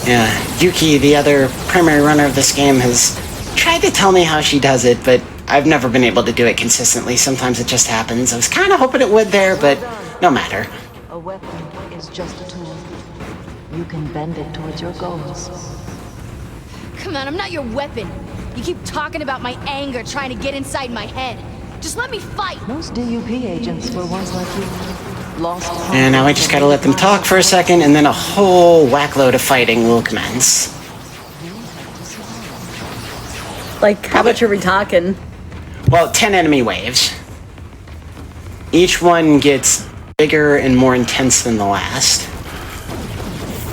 Yeah, Yuki, the other primary runner of this game, has tried to tell me how she does it, but I've never been able to do it consistently. Sometimes it just happens. I was kind of hoping it would there, but no matter. A weapon is just a tool. You can bend it towards your goals. Come on, I'm not your weapon. You keep talking about my anger trying to get inside my head. Just let me fight. Most DUP agents were once like you. Lost. And now I just gotta let them talk for a second, and then a whole whackload of fighting will commence. Like, how much are we talking? Well, 10 enemy waves. Each one gets bigger and more intense than the last.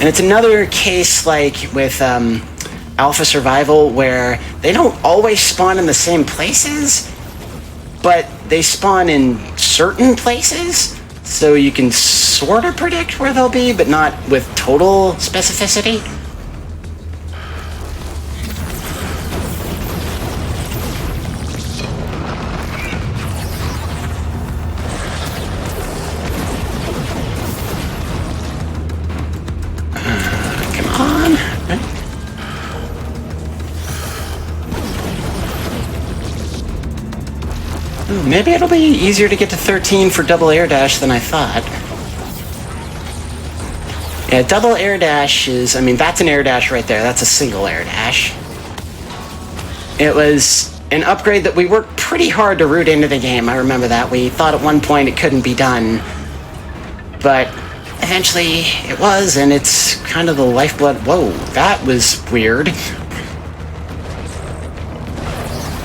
And it's another case like with Alpha Survival where they don't always spawn in the same places, but they spawn in certain places, so you can sort of predict where they'll be, but not with total specificity. Come on. Maybe it'll be easier to get to 13 for double air dash than I thought. Yeah, double air dash is, I mean, that's an air dash right there. That's a single air dash. It was an upgrade that we worked pretty hard to root into the game. I remember that. We thought at one point it couldn't be done. But eventually it was, and it's kind of the lifeblood. Whoa, that was weird.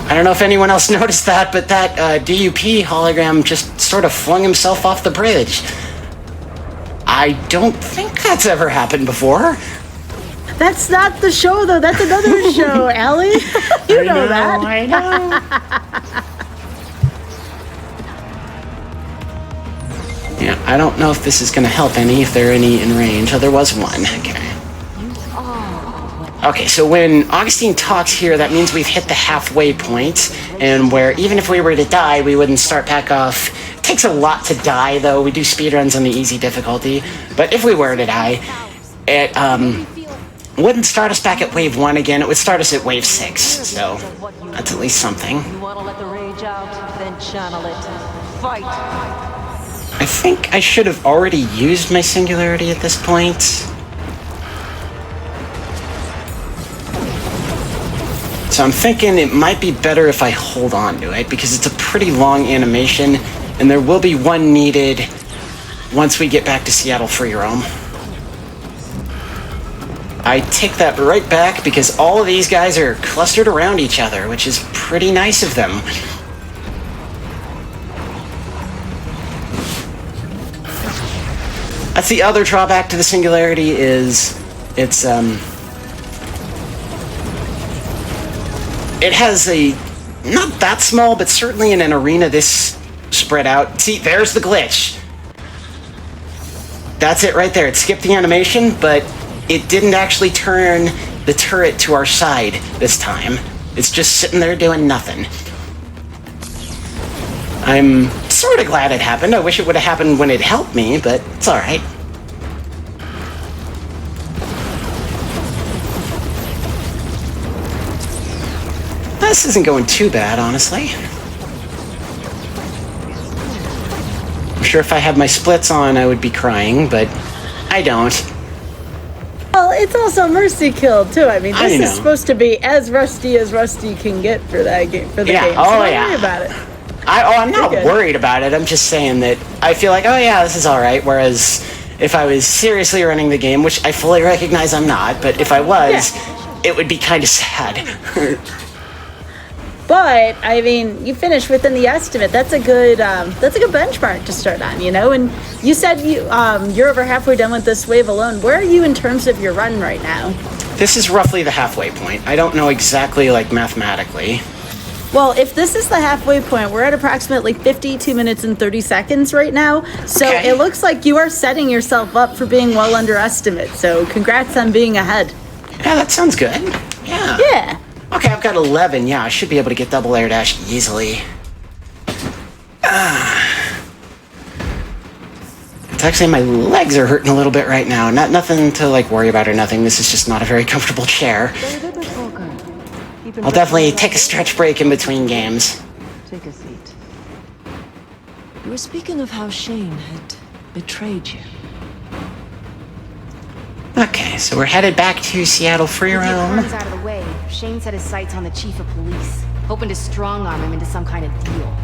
I don't know if anyone else noticed that, but that DUP hologram just sort of flung himself off the bridge. I don't think that's ever happened before. That's not the show, though. That's another show, Allie. You know that. I know. Yeah, I don't know if this is going to help any, if there are any in range. Oh, there was one. Okay. Okay, so when Augustine talks here, that means we've hit the halfway point, and where even if we were to die, we wouldn't start back off. It takes a lot to die, though. We do speedruns on the easy difficulty, but if we were to die, wouldn't start us back at wave 1 again, it would start us at wave 6, so that's at least something. You want to let the rage out? Then channel it. Fight! I think I should have already used my singularity at this point. So I'm thinking it might be better if I hold on to it, because it's a pretty long animation, and there will be one needed once we get back to Seattle Free Roam. I take that right back because all of these guys are clustered around each other, which is pretty nice of them. That's the other drawback to the singularity is it has a, not that small, but certainly in an arena this spread out. See, there's the glitch. That's it right there. It skipped the animation, but it didn't actually turn the turret to our side this time. It's just sitting there doing nothing. I'm sort of glad it happened. I wish it would have happened when it helped me, but it's alright. This isn't going too bad, honestly. I'm sure if I had my splits on, I would be crying, but I don't. Well, it's also Mercy Kill, too. I mean, this is supposed to be as rusty can get for that game, for the game. So don't worry about it. I'm not worried about it. I'm just saying that I feel like, oh yeah, this is alright, whereas if I was seriously running the game, which I fully recognize I'm not, but if I was, it would be kind of sad. But I mean, you finished within the estimate. That's a good benchmark to start on, you know. And you said you're over halfway done with this wave alone. Where are you in terms of your run right now? This is roughly the halfway point. I don't know exactly, like, mathematically. Well, if this is the halfway point, we're at approximately 52 minutes and 30 seconds right now. So It looks like you are setting yourself up for being well under estimate. So congrats on being ahead. Yeah, that sounds good. Yeah. Yeah. Okay, I've got 11. Yeah, I should be able to get double air dash easily. It's actually, my legs are hurting a little bit right now. Nothing to, like, worry about or nothing. This is just not a very comfortable chair. I'll definitely take a stretch break in between games. Take a seat. You were speaking of how Shane had betrayed you. Okay, so we're headed back to Seattle Free Roam. Out of the way, Shane set his sights on the chief of police, hoping to strong-arm him into some kind of deal.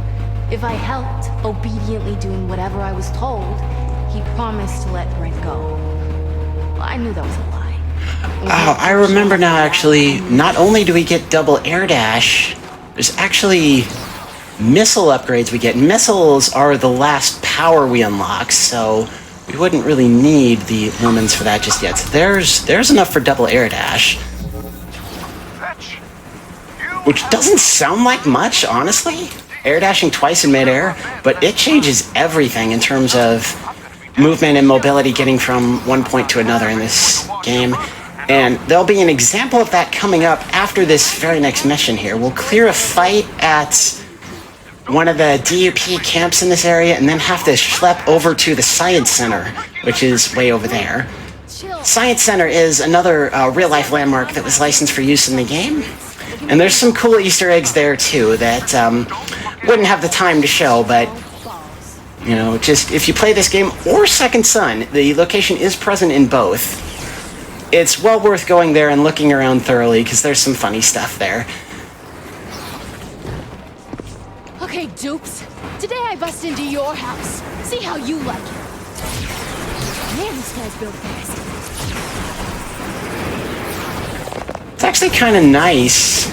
If I helped, obediently doing whatever I was told, he promised to let Brent go. Well, I knew that was a lie. Oh, I remember now, actually. Not only do we get double air dash, there's actually missile upgrades we get. Missiles are the last power we unlock, so we wouldn't really need the lumens for that just yet. So there's enough for double air dash. Which doesn't sound like much, honestly. Air dashing twice in midair, but it changes everything in terms of movement and mobility getting from one point to another in this game. And there'll be an example of that coming up after this very next mission here. We'll clear a fight at one of the DUP camps in this area and then have to schlep over to the Science Center, which is way over there. Science Center is another real-life landmark that was licensed for use in the game. And there's some cool Easter eggs there, too, that wouldn't have the time to show, but, you know, just if you play this game or Second Son, the location is present in both. It's well worth going there and looking around thoroughly, because there's some funny stuff there. Okay, dupes. Today I bust into your house. See how you like it. Man, this guy's built fast. It's actually kind of nice,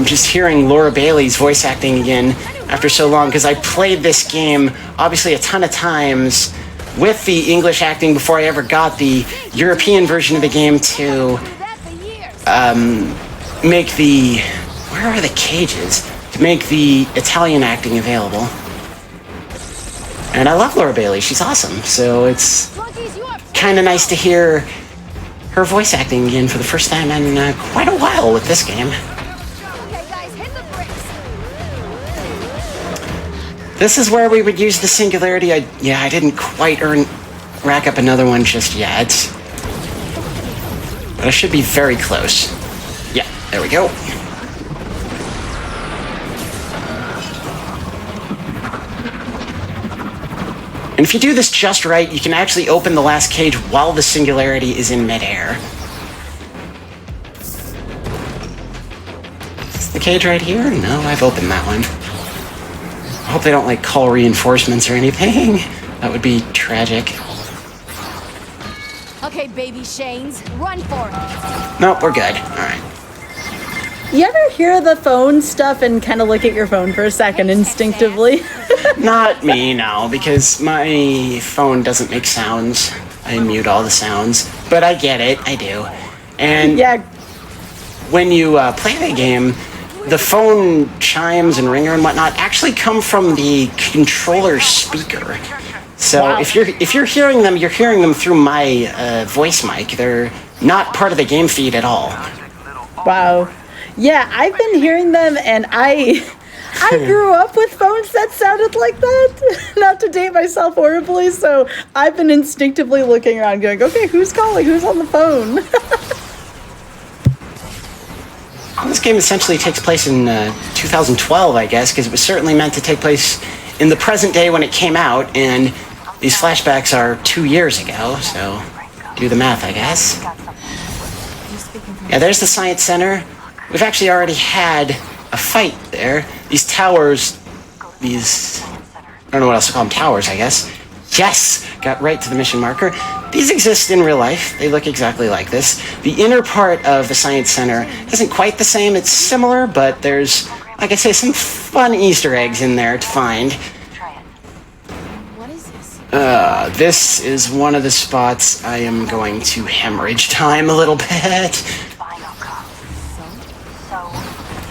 just hearing Laura Bailey's voice acting again after so long, because I played this game, obviously, a ton of times with the English acting before I ever got the European version of the game to make the... Where are the cages? To make the Italian acting available. And I love Laura Bailey, she's awesome, so it's kind of nice to hear her voice acting again for the first time in quite a while with this game. This is where we would use the singularity. I didn't quite rack up another one just yet. But I should be very close. Yeah, there we go. And if you do this just right, you can actually open the last cage while the singularity is in midair. Is the cage right here? No, I've opened that one. I hope they don't, like, call reinforcements or anything. That would be tragic. Okay, baby Shanes, run for it. Nope, we're good. Alright. You ever hear the phone stuff and kind of look at your phone for a second instinctively? Not me, no, because my phone doesn't make sounds. I mute all the sounds. But I get it, I do. And Yeah. when you play the game, the phone chimes and ringer and whatnot actually come from the controller speaker. So Wow. if you're hearing them, you're hearing them through my voice mic. They're not part of the game feed at all. Wow. Yeah, I've been hearing them, and I grew up with phones that sounded like that. Not to date myself horribly, so I've been instinctively looking around going, okay, who's calling? Who's on the phone? This game essentially takes place in 2012, I guess, because it was certainly meant to take place in the present day when it came out, and these flashbacks are 2 years ago, so do the math, I guess. Yeah, there's the Science Center. We've actually already had a fight there. These towers, I don't know what else to call them, towers, I guess. Yes! Got right to the mission marker. These exist in real life. They look exactly like this. The inner part of the Science Center isn't quite the same. It's similar, but there's, like I say, some fun Easter eggs in there to find. What is this? This is one of the spots I am going to hemorrhage time a little bit. Final call. So,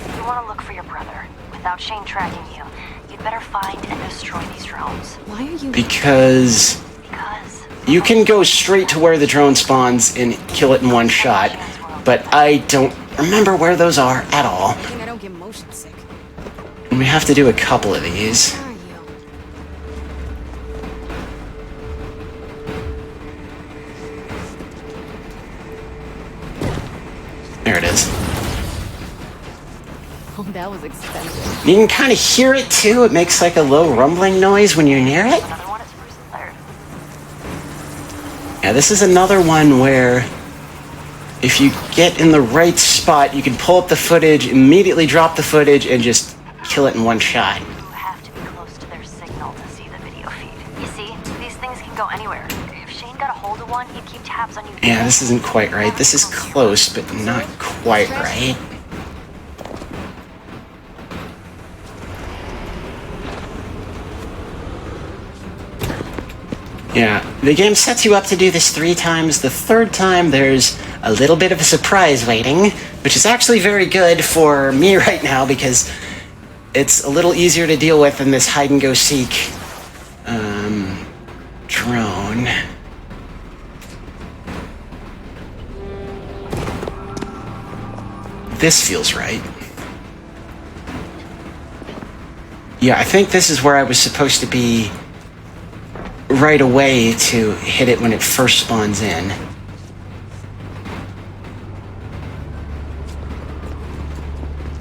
if you want to look for your brother without Shane tracking you, you'd better find and destroy these drones. Why are you... Because you can go straight to where the drone spawns and kill it in one shot, but I don't remember where those are at all. I think I don't get motion sick. And we have to do a couple of these. Where are you? There it is. Oh, that was expensive. You can kind of hear it too. It makes like a low rumbling noise when you're near it. Another one is first and third. Yeah, this is another one where if you get in the right spot, you can pull up the footage, immediately drop the footage, and just kill it in one shot. You have to be close to their signal to see the video feed. You see, these things can go anywhere. If Shane got a hold of one, he'd keep tabs on you. Yeah, this isn't quite right. This is close, but not quite right. Yeah, the game sets you up to do this 3 times. The third time, there's a little bit of a surprise waiting, which is actually very good for me right now because it's a little easier to deal with than this hide-and-go-seek drone. This feels right. Yeah, I think this is where I was supposed to be right away to hit it when it first spawns in.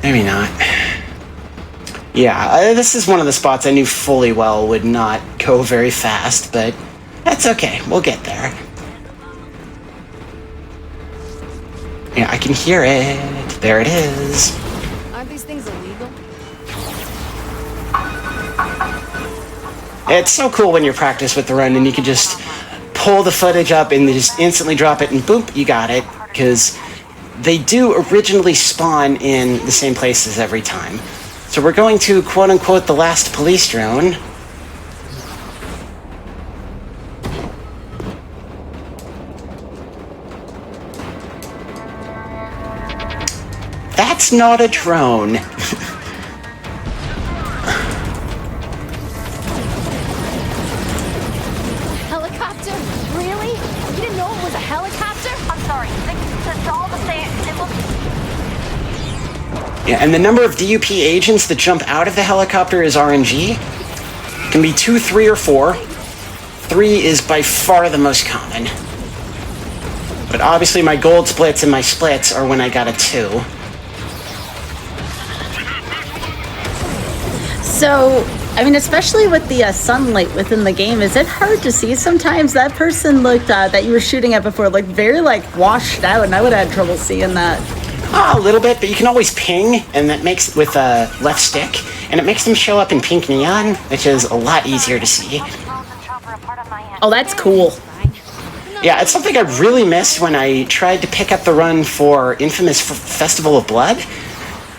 Maybe not. Yeah, this is one of the spots I knew fully well would not go very fast, but that's okay. We'll get there. Yeah, I can hear it. There it is. Aren't these things illegal? It's so cool when you practice with the run and you can just pull the footage up and just instantly drop it and boom, you got it. Because they do originally spawn in the same places every time. So we're going to quote-unquote the last police drone. That's not a drone. Helicopter? Really? You didn't know it was a helicopter? I'm sorry. It's all the same. It looks... Yeah, and the number of DUP agents that jump out of the helicopter is RNG. It can be 2, 3, or 4. 3 is by far the most common. But obviously my gold splits and my splits are when I got a 2. So, I mean, especially with the sunlight within the game, is it hard to see sometimes? That person looked that you were shooting at before looked very washed out, and I would have had trouble seeing that. A little bit, but you can always ping, and that makes with a left stick, and it makes them show up in pink neon, which is a lot easier to see. Oh, that's cool. Yeah, it's something I really missed when I tried to pick up the run for Infamous Festival of Blood.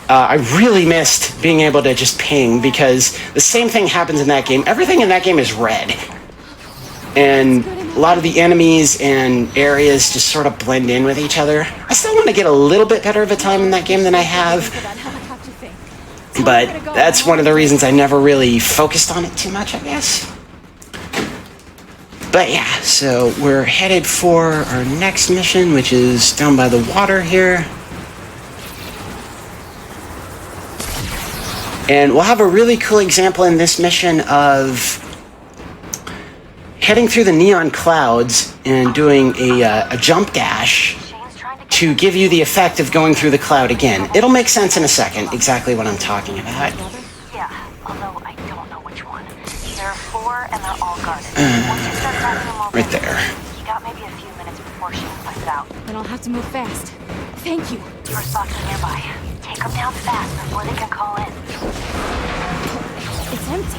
I really missed being able to just ping, because the same thing happens in that game. Everything in that game is red. And a lot of the enemies and areas just sort of blend in with each other. I still want to get a little bit better of a time in that game than I have. But that's one of the reasons I never really focused on it too much, I guess. But yeah, so we're headed for our next mission, which is down by the water here. And we'll have a really cool example in this mission of heading through the neon clouds and doing a jump dash to give you the effect of going through the cloud again. It'll make sense in a second, exactly what I'm talking about. Yeah, although I don't know which one. There are 4 and they're all guarded. Once you start passing them all Right there. You got maybe a few minutes before Shane finds it out. Then I'll have to move fast. Thank you. First box are nearby. Take them down fast before they can call in. It's empty.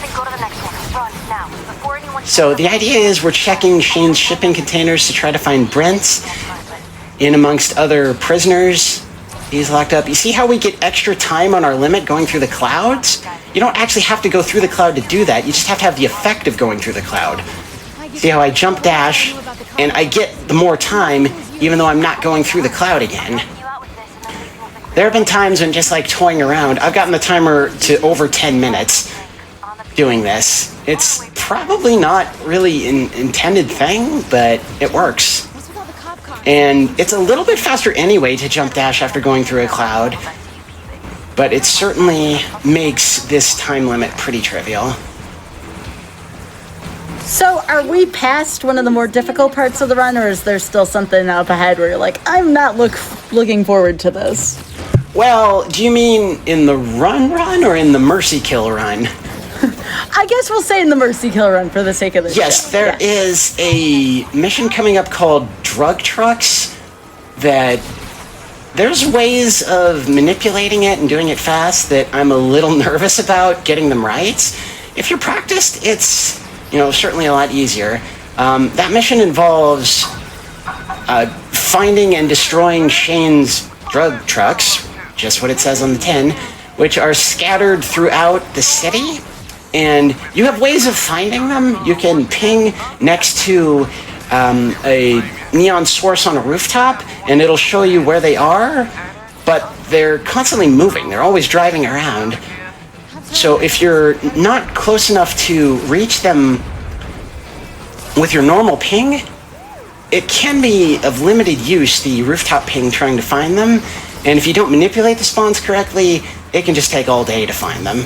Then go to the next one. Run, now, before anyone... So the idea is we're checking Shane's shipping containers to try to find Brent in amongst other prisoners he's locked up. You see how we get extra time on our limit going through the clouds? You don't actually have to go through the cloud to do that. You just have to have the effect of going through the cloud. See how I jump dash and I get the more time even though I'm not going through the cloud again. There have been times when just toying around, I've gotten the timer to over 10 minutes doing this. It's probably not really an intended thing, but it works. And it's a little bit faster anyway to jump dash after going through a cloud, but it certainly makes this time limit pretty trivial. So, are we past one of the more difficult parts of the run, or is there still something up ahead where you're like, I'm not looking forward to this? Well, do you mean in the run or in the mercy kill run? I guess we'll say in the mercy kill run for the sake of this. Yes, there is a mission coming up called Drug Trucks that there's ways of manipulating it and doing it fast that I'm a little nervous about getting them right. If you're practiced, it's, certainly a lot easier. That mission involves finding and destroying Shane's drug trucks, just what it says on the tin, which are scattered throughout the city. And you have ways of finding them. You can ping next to a neon source on a rooftop, and it'll show you where they are, but they're constantly moving. They're always driving around. So if you're not close enough to reach them with your normal ping, it can be of limited use, the rooftop ping, trying to find them. And if you don't manipulate the spawns correctly, it can just take all day to find them.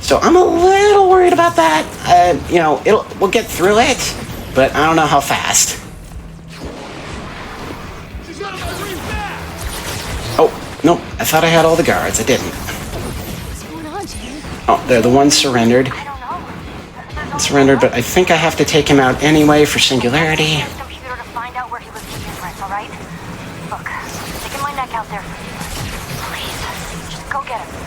So I'm a little worried about that. We'll get through it, but I don't know how fast. Oh, no, I thought I had all the guards. I didn't. What's going on, Jane? Oh, they're the ones surrendered. Surrendered, but I think I have to take him out anyway for Singularity. Computer to find out where he was keeping Brent, all right? Look, I'm sticking my neck out there for you. Please, just go get him.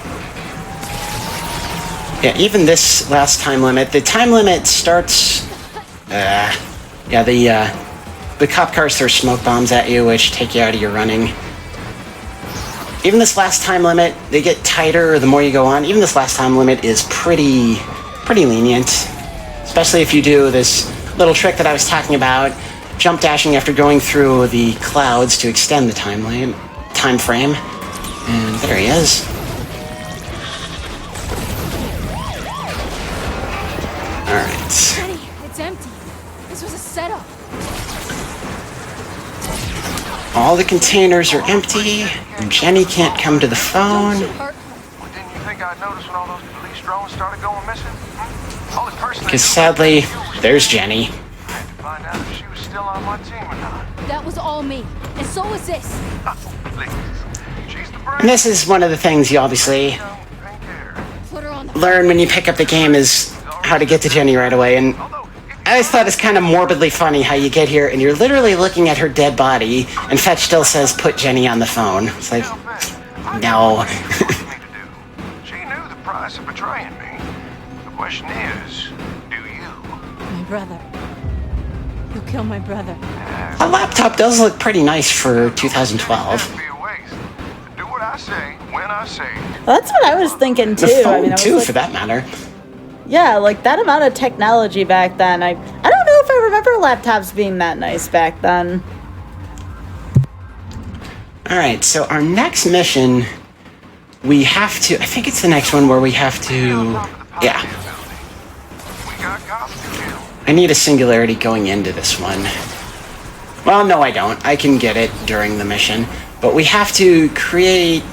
Yeah, even this last time limit, the time limit starts, the cop cars throw smoke bombs at you, which take you out of your running. Even this last time limit, they get tighter the more you go on. Even this last time limit is pretty lenient, especially if you do this little trick that I was talking about, jump dashing after going through the clouds to extend the time frame. And there he is. Alright. Jenny, it's empty. This was a setup. All the containers are empty, and Jenny can't come to the phone. Well, didn't you think I'd notice when all those police drones started going missing? Only person Because sadly, there's Jenny. I had to find out if she was still on my team or not. That was all me. And so was this. Please. She's the brand. And this is one of the things you obviously Put her on the learn when you pick up the game is how to get to Jenny right away. And I always thought it's kind of morbidly funny how you get here and you're literally looking at her dead body and Fetch still says, put Jenny on the phone. It's like, no. She knew the price of betraying me. The question is, do you? My brother. You killed my brother. A laptop does look pretty nice for 2012. Be a waste. Do what I say when I say it. That's what I was thinking too. The phone, I was too, like, for that matter. yeah, like that amount of technology back then. I don't know if I remember laptops being that nice back then. Alright, so our next mission, we have to, I think it's the next one where we have to, yeah. We got cops to kill. I need a singularity going into this one. Well, no I don't. I can get it during the mission. But we have to create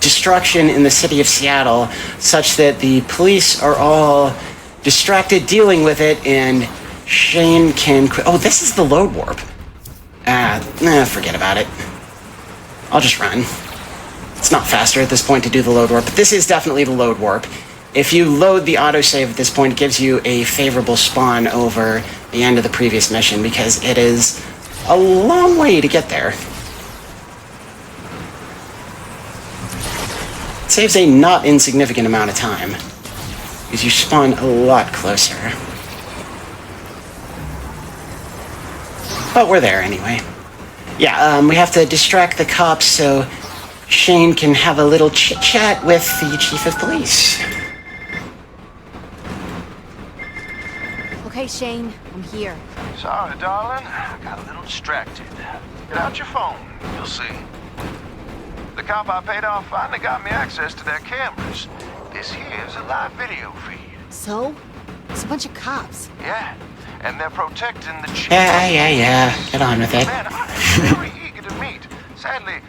destruction in the city of Seattle such that the police are all distracted dealing with it and Shane can quit. Oh, this is the load warp. Forget about it. I'll just run. It's not faster at this point to do the load warp, but this is definitely the load warp. If you load the autosave at this point, it gives you a favorable spawn over the end of the previous mission because it is a long way to get there. It saves a not insignificant amount of time because you spawn a lot closer. But we're there anyway. Yeah, we have to distract the cops so Shane can have a little chit-chat with the chief of police. Okay, Shane, I'm here. Sorry, darling. I got a little distracted. Get out your phone. You'll see. The cop I paid off finally got me access to their cameras. This here's a live video feed. So? It's a bunch of cops. Yeah, and they're protecting the chief. Yeah. Get on with it. Man, I'm very eager to meet. Sadly,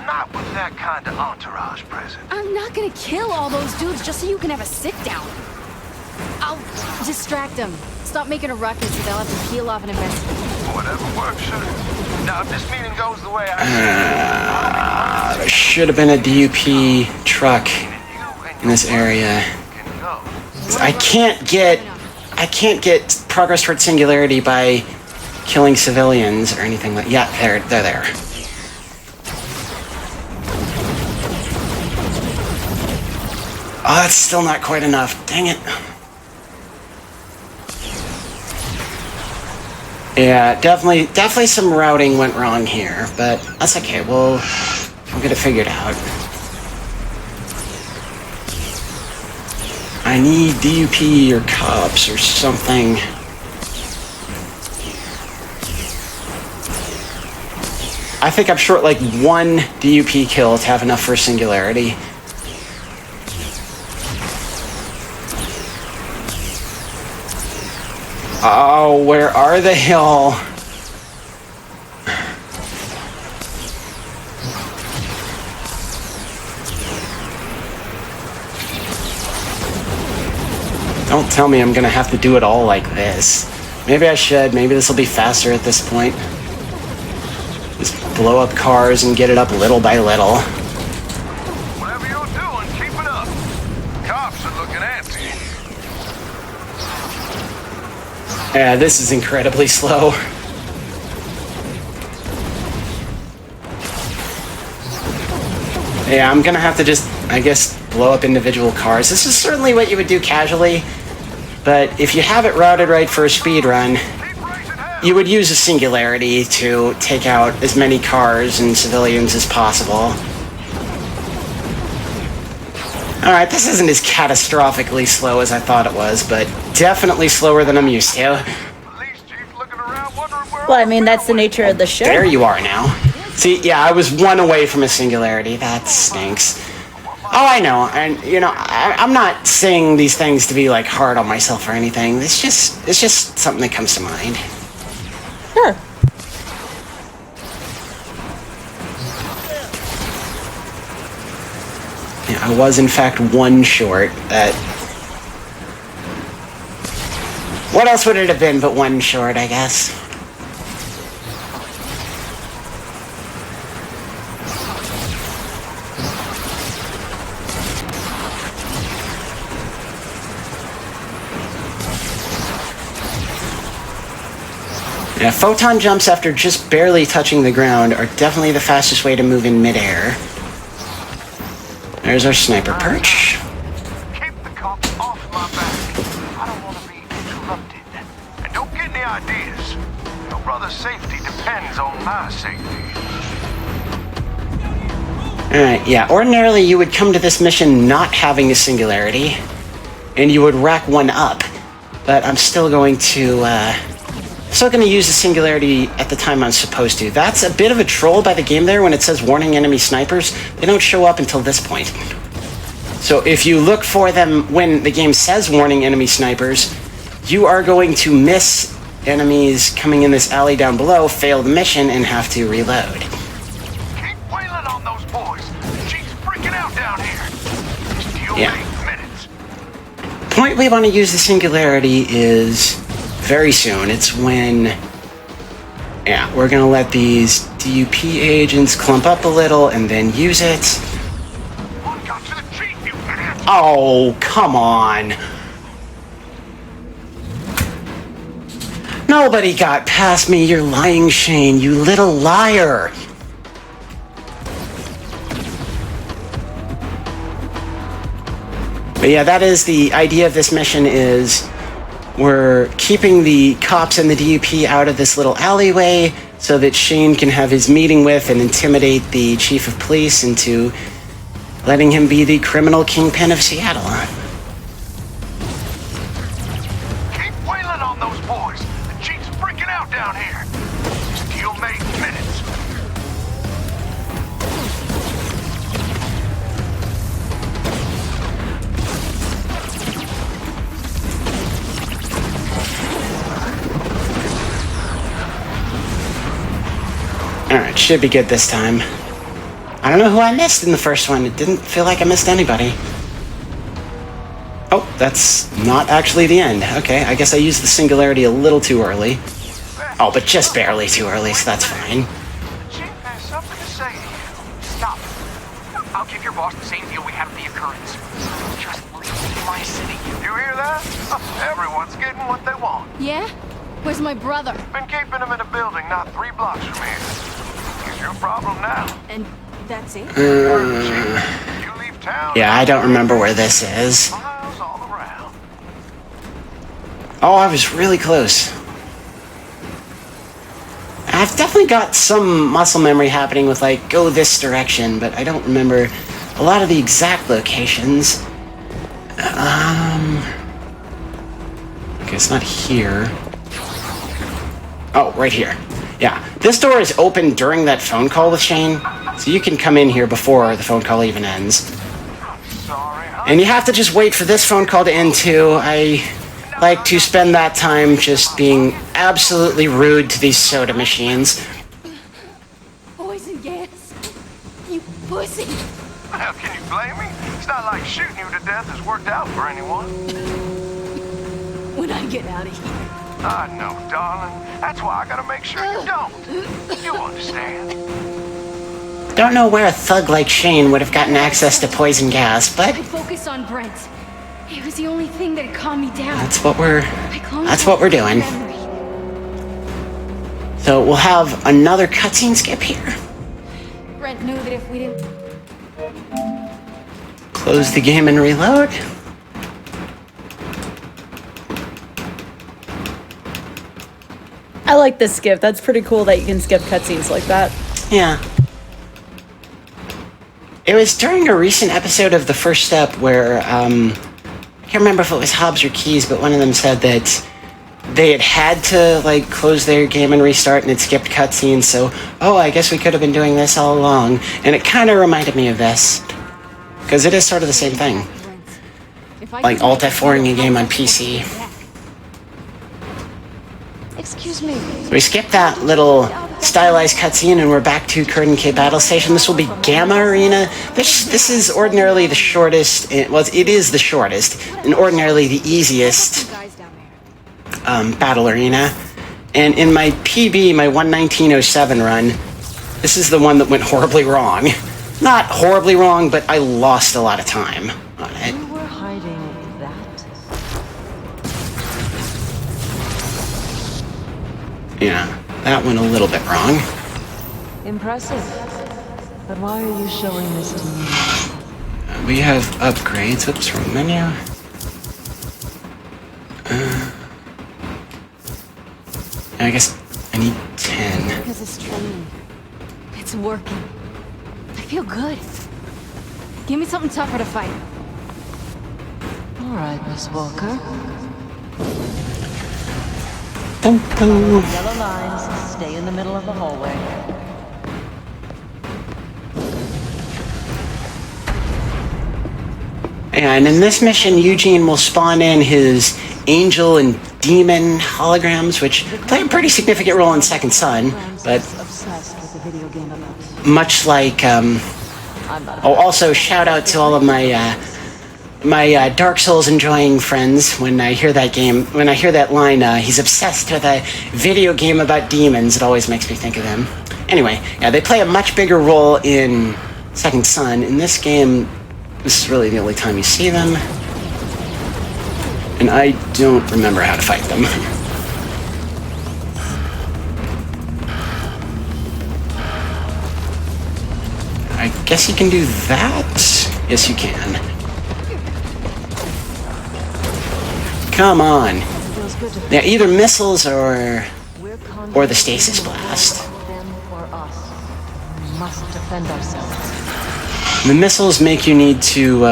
not with that kind of entourage present. I'm not gonna kill all those dudes just so you can have a sit-down. I'll distract them. Stop making a ruckus so they'll have to peel off and investigate. Whatever works, sure. Now, if this meeting goes the way I There should have been a DUP truck in this area. can go. I can't get progress toward singularity by killing civilians or anything like. Yeah, they're there. Oh, that's still not quite enough. Dang it. Yeah, definitely some routing went wrong here, but that's okay. We'll get it figured out. I need DUP or cops or something. I think I'm short like one DUP kill to have enough for singularity. Oh, where are they all? Don't tell me I'm gonna have to do it all like this. Maybe I should. Maybe this will be faster at this point. Just blow up cars and get it up little by little. Whatever you're doing, keep it up. Cops are looking antsy. Yeah, this is incredibly slow. Yeah, I'm gonna have to just, I guess, blow up individual cars. This is certainly what you would do casually, but if you have it routed right for a speedrun, you would use a singularity to take out as many cars and civilians as possible. Alright, this isn't as catastrophically slow as I thought it was, but definitely slower than I'm used to. Police chief looking around wondering where Well, I mean, that's the nature of the show. There you are now. See, yeah, I was one away from a singularity. That stinks. Oh, I know, and you know, I'm not saying these things to be like hard on myself or anything. It's just something that comes to mind. Sure. Yeah, I was in fact one short. What else would it have been but one short, I guess? Yeah, photon jumps after just barely touching the ground are definitely the fastest way to move in midair. There's our sniper perch. Keep the cops off my back. I don't want to be interrupted. And don't get any ideas. Your brother's safety depends on my safety. Alright, yeah, ordinarily you would come to this mission not having a singularity, and you would rack one up. But I'm still going to, use the singularity at the time I'm supposed to. That's a bit of a troll by the game there when it says warning enemy snipers. They don't show up until this point. So if you look for them when the game says warning enemy snipers, you are going to miss enemies coming in this alley down below, fail the mission, and have to reload. Keep wailing on those boys. She's freaking out down here. You'll Yeah. make minutes. Point we want to use the singularity is very soon. It's when, yeah, we're going to let these DUP agents clump up a little and then use it. One got to the chief, you idiot. Oh, come on. Nobody got past me, you're lying, Shane, you little liar. But yeah, that is the idea of this mission is we're keeping the cops and the DUP out of this little alleyway so that Shane can have his meeting with and intimidate the chief of police into letting him be the criminal kingpin of Seattle. Keep wailing on those boys. The chief's freaking out down here. You'll make minutes. Alright, should be good this time. I don't know who I missed in the first one. It didn't feel like I missed anybody. Oh, that's not actually the end. Okay, I guess I used the singularity a little too early. Oh, but just barely too early, so that's fine. The chief has something to say to you. Stop. I'll give your boss the same deal we had at the occurrence. Just leave my city. You hear that? Everyone's getting what they want. Yeah? Where's my brother? Been keeping him in a building not 3 blocks from here. It's your problem now. And that's it? You leave town. Yeah, I don't remember where this is. Miles all around. Oh, I was really close. I've definitely got some muscle memory happening with, like, go this direction, but I don't remember a lot of the exact locations. Okay, it's not here. Oh, right here. Yeah, this door is open during that phone call with Shane, so you can come in here before the phone call even ends. Sorry, huh? And you have to just wait for this phone call to end too. I like to spend that time just being absolutely rude to these soda machines. Poison gas. You pussy. How can you blame me? It's not like shooting you to death has worked out for anyone. When I get out of here. I know, darling. That's why I gotta make sure you don't. You understand. Don't know where a thug like Shane would have gotten access to poison gas, but I focused on Brent. It was the only thing that calmed me down. that's what we're doing. Memory. So we'll have another cutscene skip here. Brent knew that if we didn't... Close the game and reload. I like this skip. That's pretty cool that you can skip cutscenes like that. Yeah. It was during a recent episode of The First Step where, I can't remember if it was Hobbs or Keys, but one of them said that they had to, like, close their game and restart and it skipped cutscenes, so, oh, I guess we could have been doing this all along. And it kind of reminded me of this. Because it is sort of the same thing. Like Alt F4ing a game on PC. Excuse me. So we skipped that little stylized cutscene and we're back to Curtin K Battle Station. This will be Gamma Arena. This is ordinarily the shortest, well, it is the shortest, and ordinarily the easiest battle arena. And in my PB, my 119.07 run, this is the one that went horribly wrong. Not horribly wrong, but I lost a lot of time on it. You were hiding that? Yeah, that went a little bit wrong. Impressive. But why are you showing this to me? We have upgrades. Oops, wrong menu. I guess I need 10. Because it's training. It's working. I feel good. Give me something tougher to fight. All right, Miss Walker. Dun, dun. Yellow lines, stay in the middle of the hallway. And in this mission, Eugene will spawn in his angel and demon holograms, which play a pretty significant role in Second Son, but Obsessed with the video game about. much like, also shout out to all of my Dark Souls enjoying friends when I hear that line, he's obsessed with a video game about demons. It always makes me think of them. Anyway, yeah, they play a much bigger role in Second Son. In this game, this is really the only time you see them. And I don't remember how to fight them. I guess you can do that? Yes, you can. Come on. Yeah, either missiles or the stasis blast. Them or us. We must defend ourselves. The missiles make you need to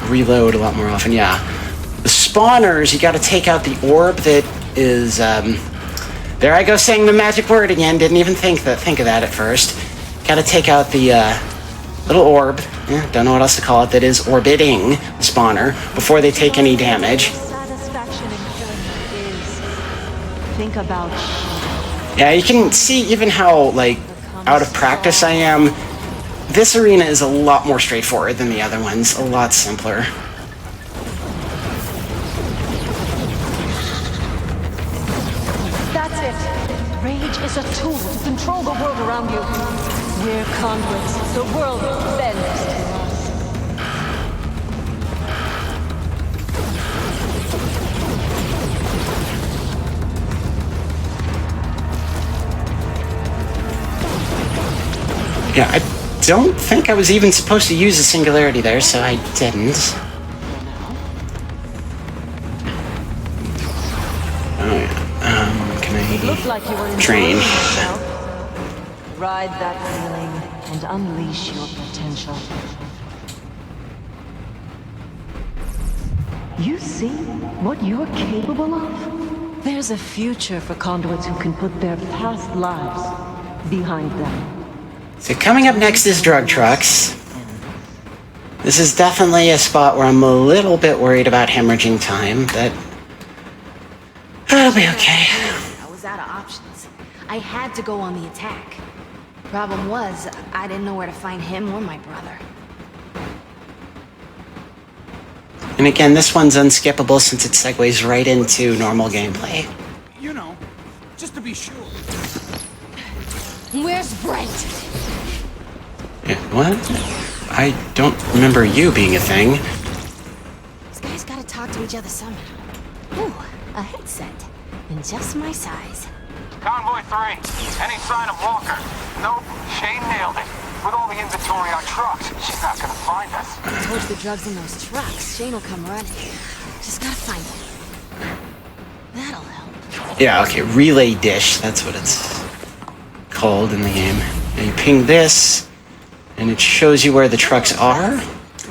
reload a lot more often, yeah. The spawners, you gotta take out the orb that is, there I go saying the magic word again, didn't even think of that at first. Gotta take out the little orb, don't know what else to call it, that is orbiting the spawner before they take any damage. Satisfaction in killing them is think about. Yeah, you can see even how, like, out of practice I am. This arena is a lot more straightforward than the other ones, a lot simpler. That's it. Rage is a tool to control the world around you. We're conduits. The world bends to us. Yeah, I don't think I was even supposed to use a singularity there, so I didn't. Oh yeah. Can Looked like you were I train? enjoying yourself. Ride that feeling and unleash your potential. You see what you're capable of? There's a future for conduits who can put their past lives behind them. So coming up next is drug trucks. This is definitely a spot where I'm a little bit worried about hemorrhaging time, but it'll be okay. I was out of options. I had to go on the attack. Problem was, I didn't know where to find him or my brother. And again, this one's unskippable since it segues right into normal gameplay. You know, just to be sure. Where's Brent? Yeah, what? I don't remember you being a thing. These guys gotta talk to each other somehow. Ooh, a headset. And just my size. Convoy 3, any sign of Walker? Nope, Shane nailed it. With all the inventory on trucks, she's not gonna find us. Towards the drugs in those trucks, Shane will come running. Just gotta find him. That'll help. Yeah, okay, relay dish, that's what it's called in the game. And you ping this, and it shows you where the trucks are.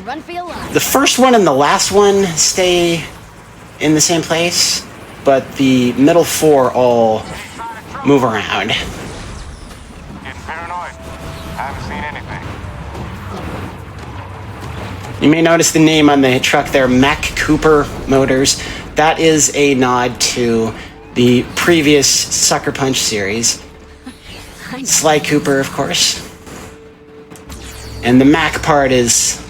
Run for your life. The first one and the last one stay in the same place, but the middle four all move around. Getting paranoid. Haven't seen anything. You may notice the name on the truck there, Mac Cooper Motors. That is a nod to the previous Sucker Punch series. Sly Cooper, of course. And the Mac part is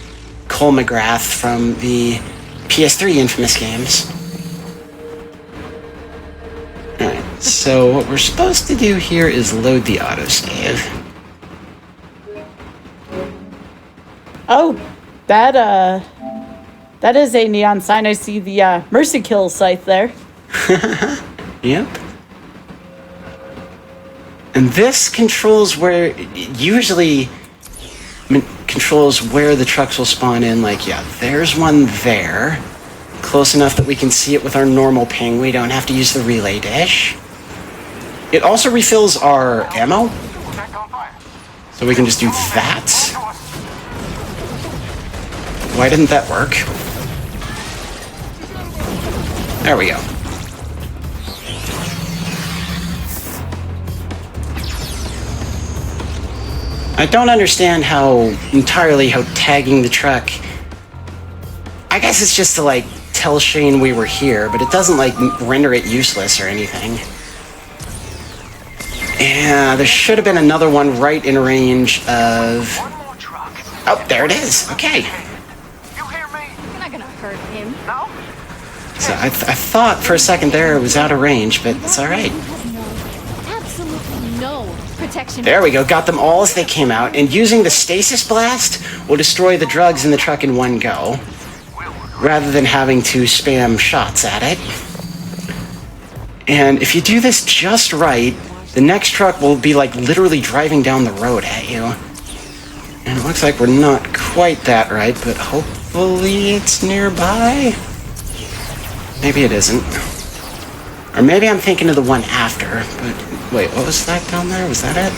Cole McGrath from the PS3 Infamous games. Alright, so what we're supposed to do here is load the autosave. Oh, that is a neon sign. I see the Mercy Kill site there. Yep. And this controls where, usually controls where the trucks will spawn in. Like, yeah, there's one there. Close enough that we can see it with our normal ping. We don't have to use the relay dish. It also refills our ammo. So we can just do that. Why didn't that work? There we go. I don't understand how tagging the truck... I guess it's just to, like, tell Shane we were here, but it doesn't, like, render it useless or anything. Yeah, there should have been another one right in range of... Oh, there it is. Okay. You hear me? You're not gonna hurt him. No? So I thought for a second there it was out of range, but it's alright. Absolutely no protection. There we go, got them all as they came out, and using the stasis blast will destroy the drugs in the truck in one go, rather than having to spam shots at it. And if you do this just right, the next truck will be like literally driving down the road at you. And it looks like we're not quite that right, but hopefully it's nearby? Maybe it isn't. Or maybe I'm thinking of the one after, but wait, what was that down there? Was that it?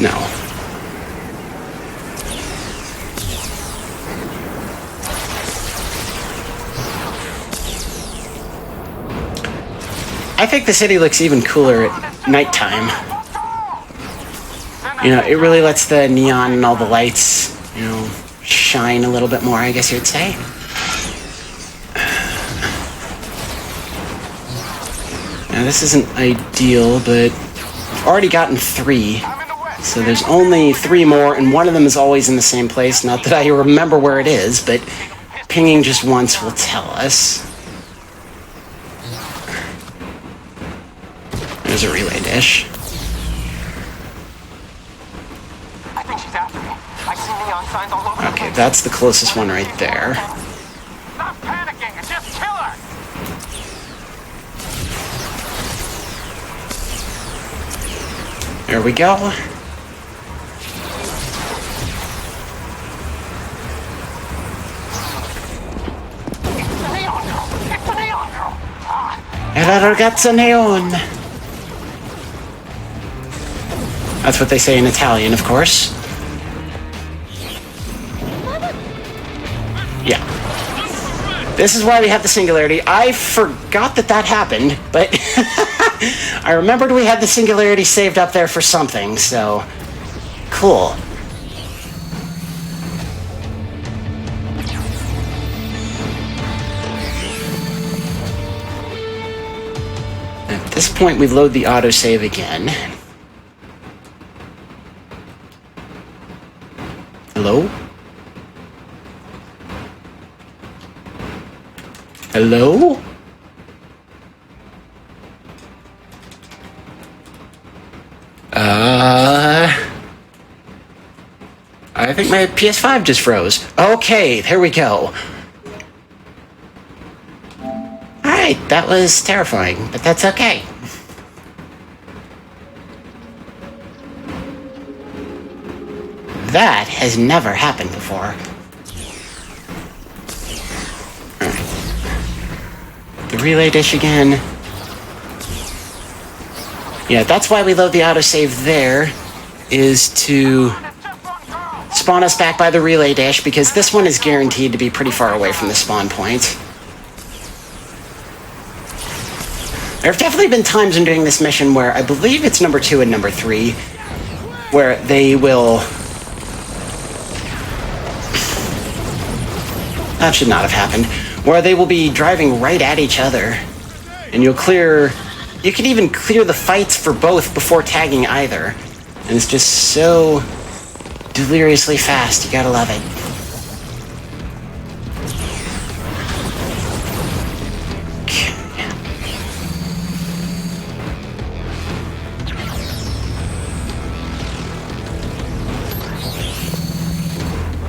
No. I think the city looks even cooler at nighttime. You know, it really lets the neon and all the lights, you know, shine a little bit more, I guess you'd say. Now, this isn't ideal, but I've already gotten 3. So there's only 3 more, and one of them is always in the same place. Not that I remember where it is, but pinging just once will tell us. There's a relay dish. I think she's after me. I see neon signs all over. Okay, that's the closest one right there. Stop panicking and just kill her. There we go. Era ragazza neon. That's what they say in Italian, of course. Yeah. This is why we have the singularity. I forgot that that happened, but I remembered we had the singularity saved up there for something, so cool. At this point, we load the autosave again. Hello? Hello? I think my PS5 just froze. Okay, there we go. Alright, that was terrifying, but that's okay. That has never happened before. Alright. The relay dish again. Yeah, that's why we load the autosave there, is to spawn us back by the relay dish, because this one is guaranteed to be pretty far away from the spawn point. There have definitely been times in doing this mission where I believe it's number 2 and number 3, where they will... That should not have happened. Where they will be driving right at each other, and you'll clear... You can even clear the fights for both before tagging either. And it's just so deliriously fast, you gotta love it.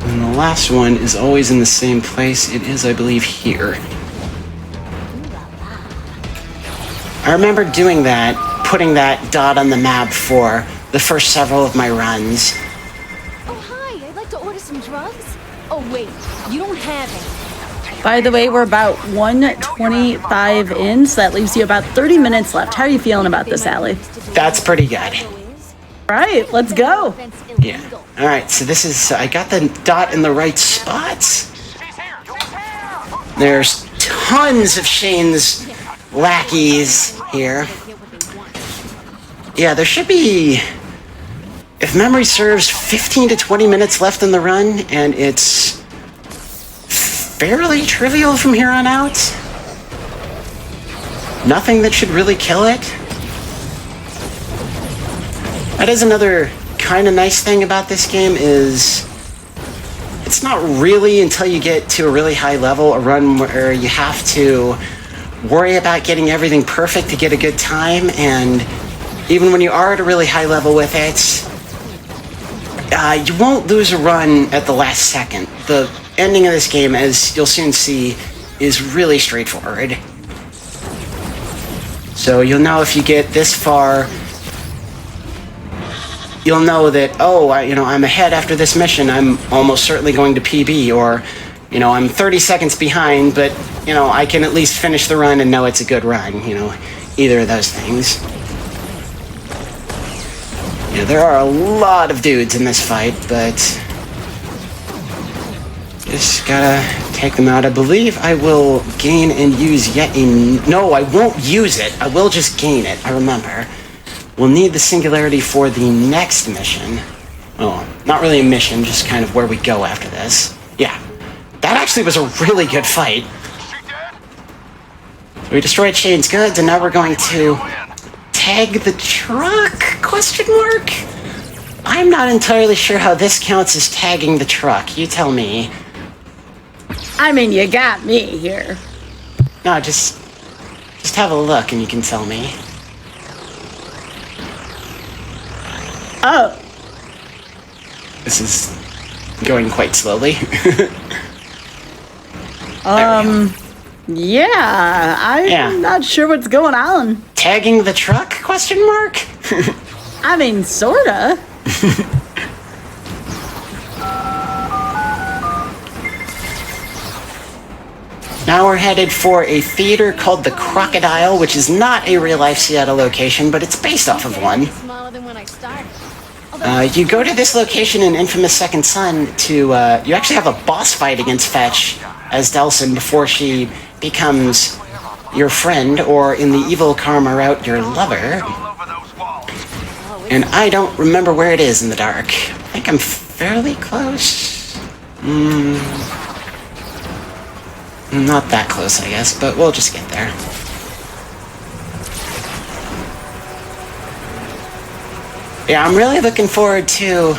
And the last one is always in the same place. It is, I believe, here. I remember doing that, putting that dot on the map for the first several of my runs. Oh, hi. I'd like to order some drugs. Oh, wait. You don't have any. By the way, we're about 1:25 in, so that leaves you about 30 minutes left. How are you feeling about this, Allie? That's pretty good. Right, let's go. Yeah. All right, so this is, I got the dot in the right spots. There's tons of Shane's lackeys here. Yeah, there should be, if memory serves, 15 to 20 minutes left in the run, and it's fairly trivial from here on out. Nothing that should really kill it. That is another kind of nice thing about this game is it's not really until you get to a really high level a run where you have to worry about getting everything perfect to get a good time, and even when you are at a really high level with it, you won't lose a run at the last second. The ending of this game, as you'll soon see, is really straightforward. So you'll know if you get this far, you'll know that, oh, I'm ahead after this mission, I'm almost certainly going to PB, or, I'm 30 seconds behind, but, I can at least finish the run and know it's a good run, either of those things. There are a lot of dudes in this fight, but just gotta take them out. I believe I will gain and use yet no, I won't use it. I will just gain it, I remember. We'll need the singularity for the next mission. Oh, not really a mission, just kind of where we go after this. Yeah, that actually was a really good fight. We destroyed Shane's goods, and now we're going to tag the truck? Question mark? I'm not entirely sure how this counts as tagging the truck. You tell me. I mean, you got me here. No, just have a look and you can tell me. Oh. This is going quite slowly. Yeah, I'm not sure what's going on. Tagging the truck? Question mark? I mean, sorta. Now we're headed for a theater called the Crocodile, which is not a real-life Seattle location, but it's based off of one. You go to this location in Infamous Second Son to, you actually have a boss fight against Fetch as Delson before she becomes your friend, or in the evil karma route, your lover. And I don't remember where it is in the dark. I think I'm fairly close. Not that close, I guess, but we'll just get there. Yeah, I'm really looking forward to,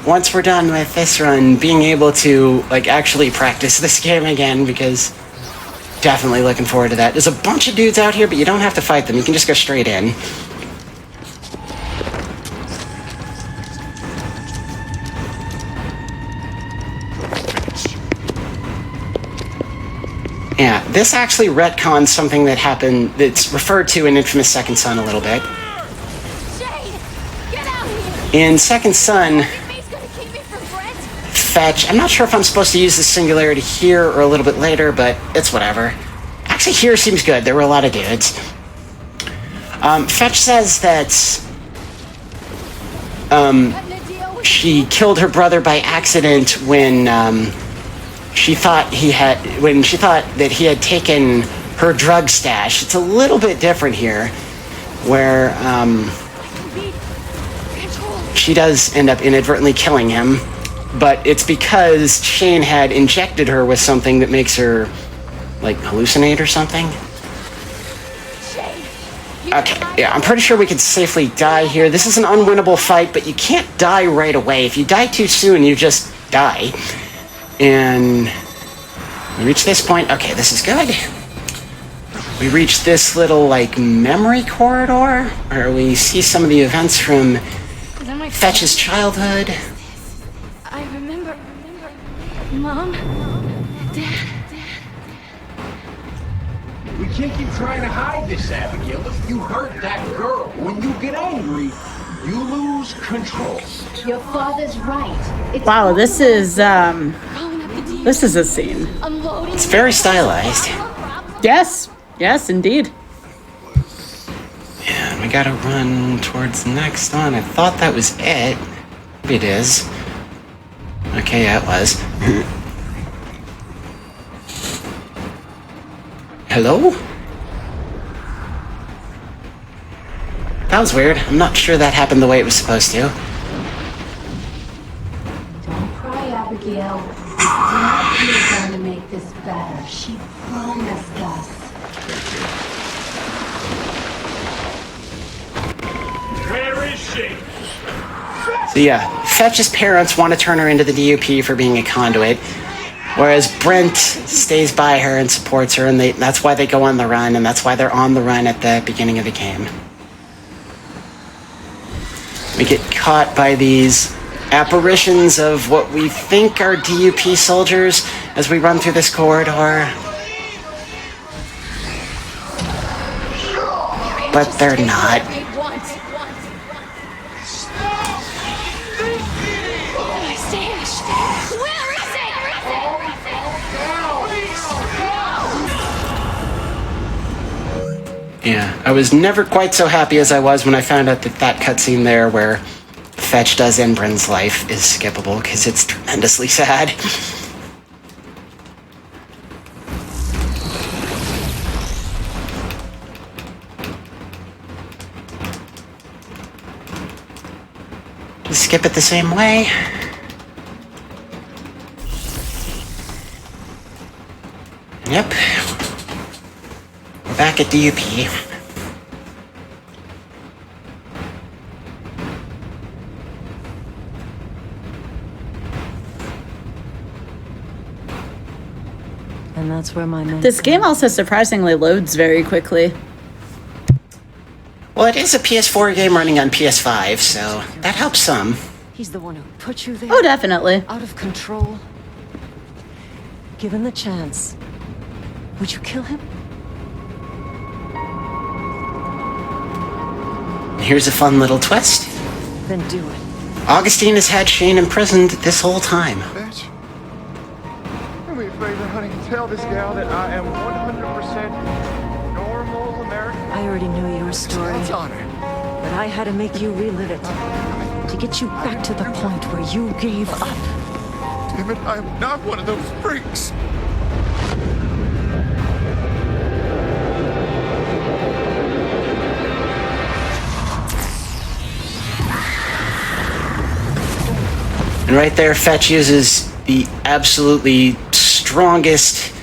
once we're done with this run, being able to, actually practice this game again, because definitely looking forward to that. There's a bunch of dudes out here, but you don't have to fight them. You can just go straight in. Yeah, this actually retcons something that happened, that's referred to in Infamous Second Son a little bit. In Second Son, Fetch, I'm not sure if I'm supposed to use the singularity here or a little bit later, but it's whatever. Actually, here seems good. There were a lot of dudes. Fetch says that she killed her brother by accident when she thought that he had taken her drug stash. It's a little bit different here, where she does end up inadvertently killing him, but it's because Shane had injected her with something that makes her, hallucinate or something. Okay, yeah, I'm pretty sure we could safely die here. This is an unwinnable fight, but you can't die right away. If you die too soon, you just die. And we reach this point. Okay, this is good. We reach this little, memory corridor, where we see some of the events from Fetch's childhood. I remember. Mom? Dad? can't keep trying to hide this, Abigail. If you hurt that girl, when you get angry, you lose control. Your father's right. Wow, this is a scene. It's very stylized. Yes, yes, indeed. And we gotta run towards the next one. I thought that was it. Maybe it is. Okay, yeah, it was. Hello? That was weird. I'm not sure that happened the way it was supposed to. Don't cry, Abigail. Dad is going to make this better. She promised us. Where is she? So yeah, Fetch's parents want to turn her into the DUP for being a conduit, whereas Brent stays by her and supports her, and that's why they go on the run, and that's why they're on the run at the beginning of the game. We get caught by these apparitions of what we think are DUP soldiers as we run through this corridor. But they're not. Yeah, I was never quite so happy as I was when I found out that cutscene there where Fetch does end Bryn's life is skippable, because it's tremendously sad. Just skip it the same way. Yep. We're back at DUP. And that's where my men... This game also surprisingly loads very quickly. Well, it is a PS4 game running on PS5, so that helps some. He's the one who put you there. Oh, definitely. Out of control. Given the chance, would you kill him? Here's a fun little twist. Then do it. Augustine has had Shane imprisoned this whole time. Bitch. Don't be afraid to honey. Tell this gal that I am 100% normal American. I already knew your story. That's honor. But I had to make you relive it. To get you back to the point where you gave up. Damn it, I'm not one of those freaks. And right there, Fetch uses the absolutely strongest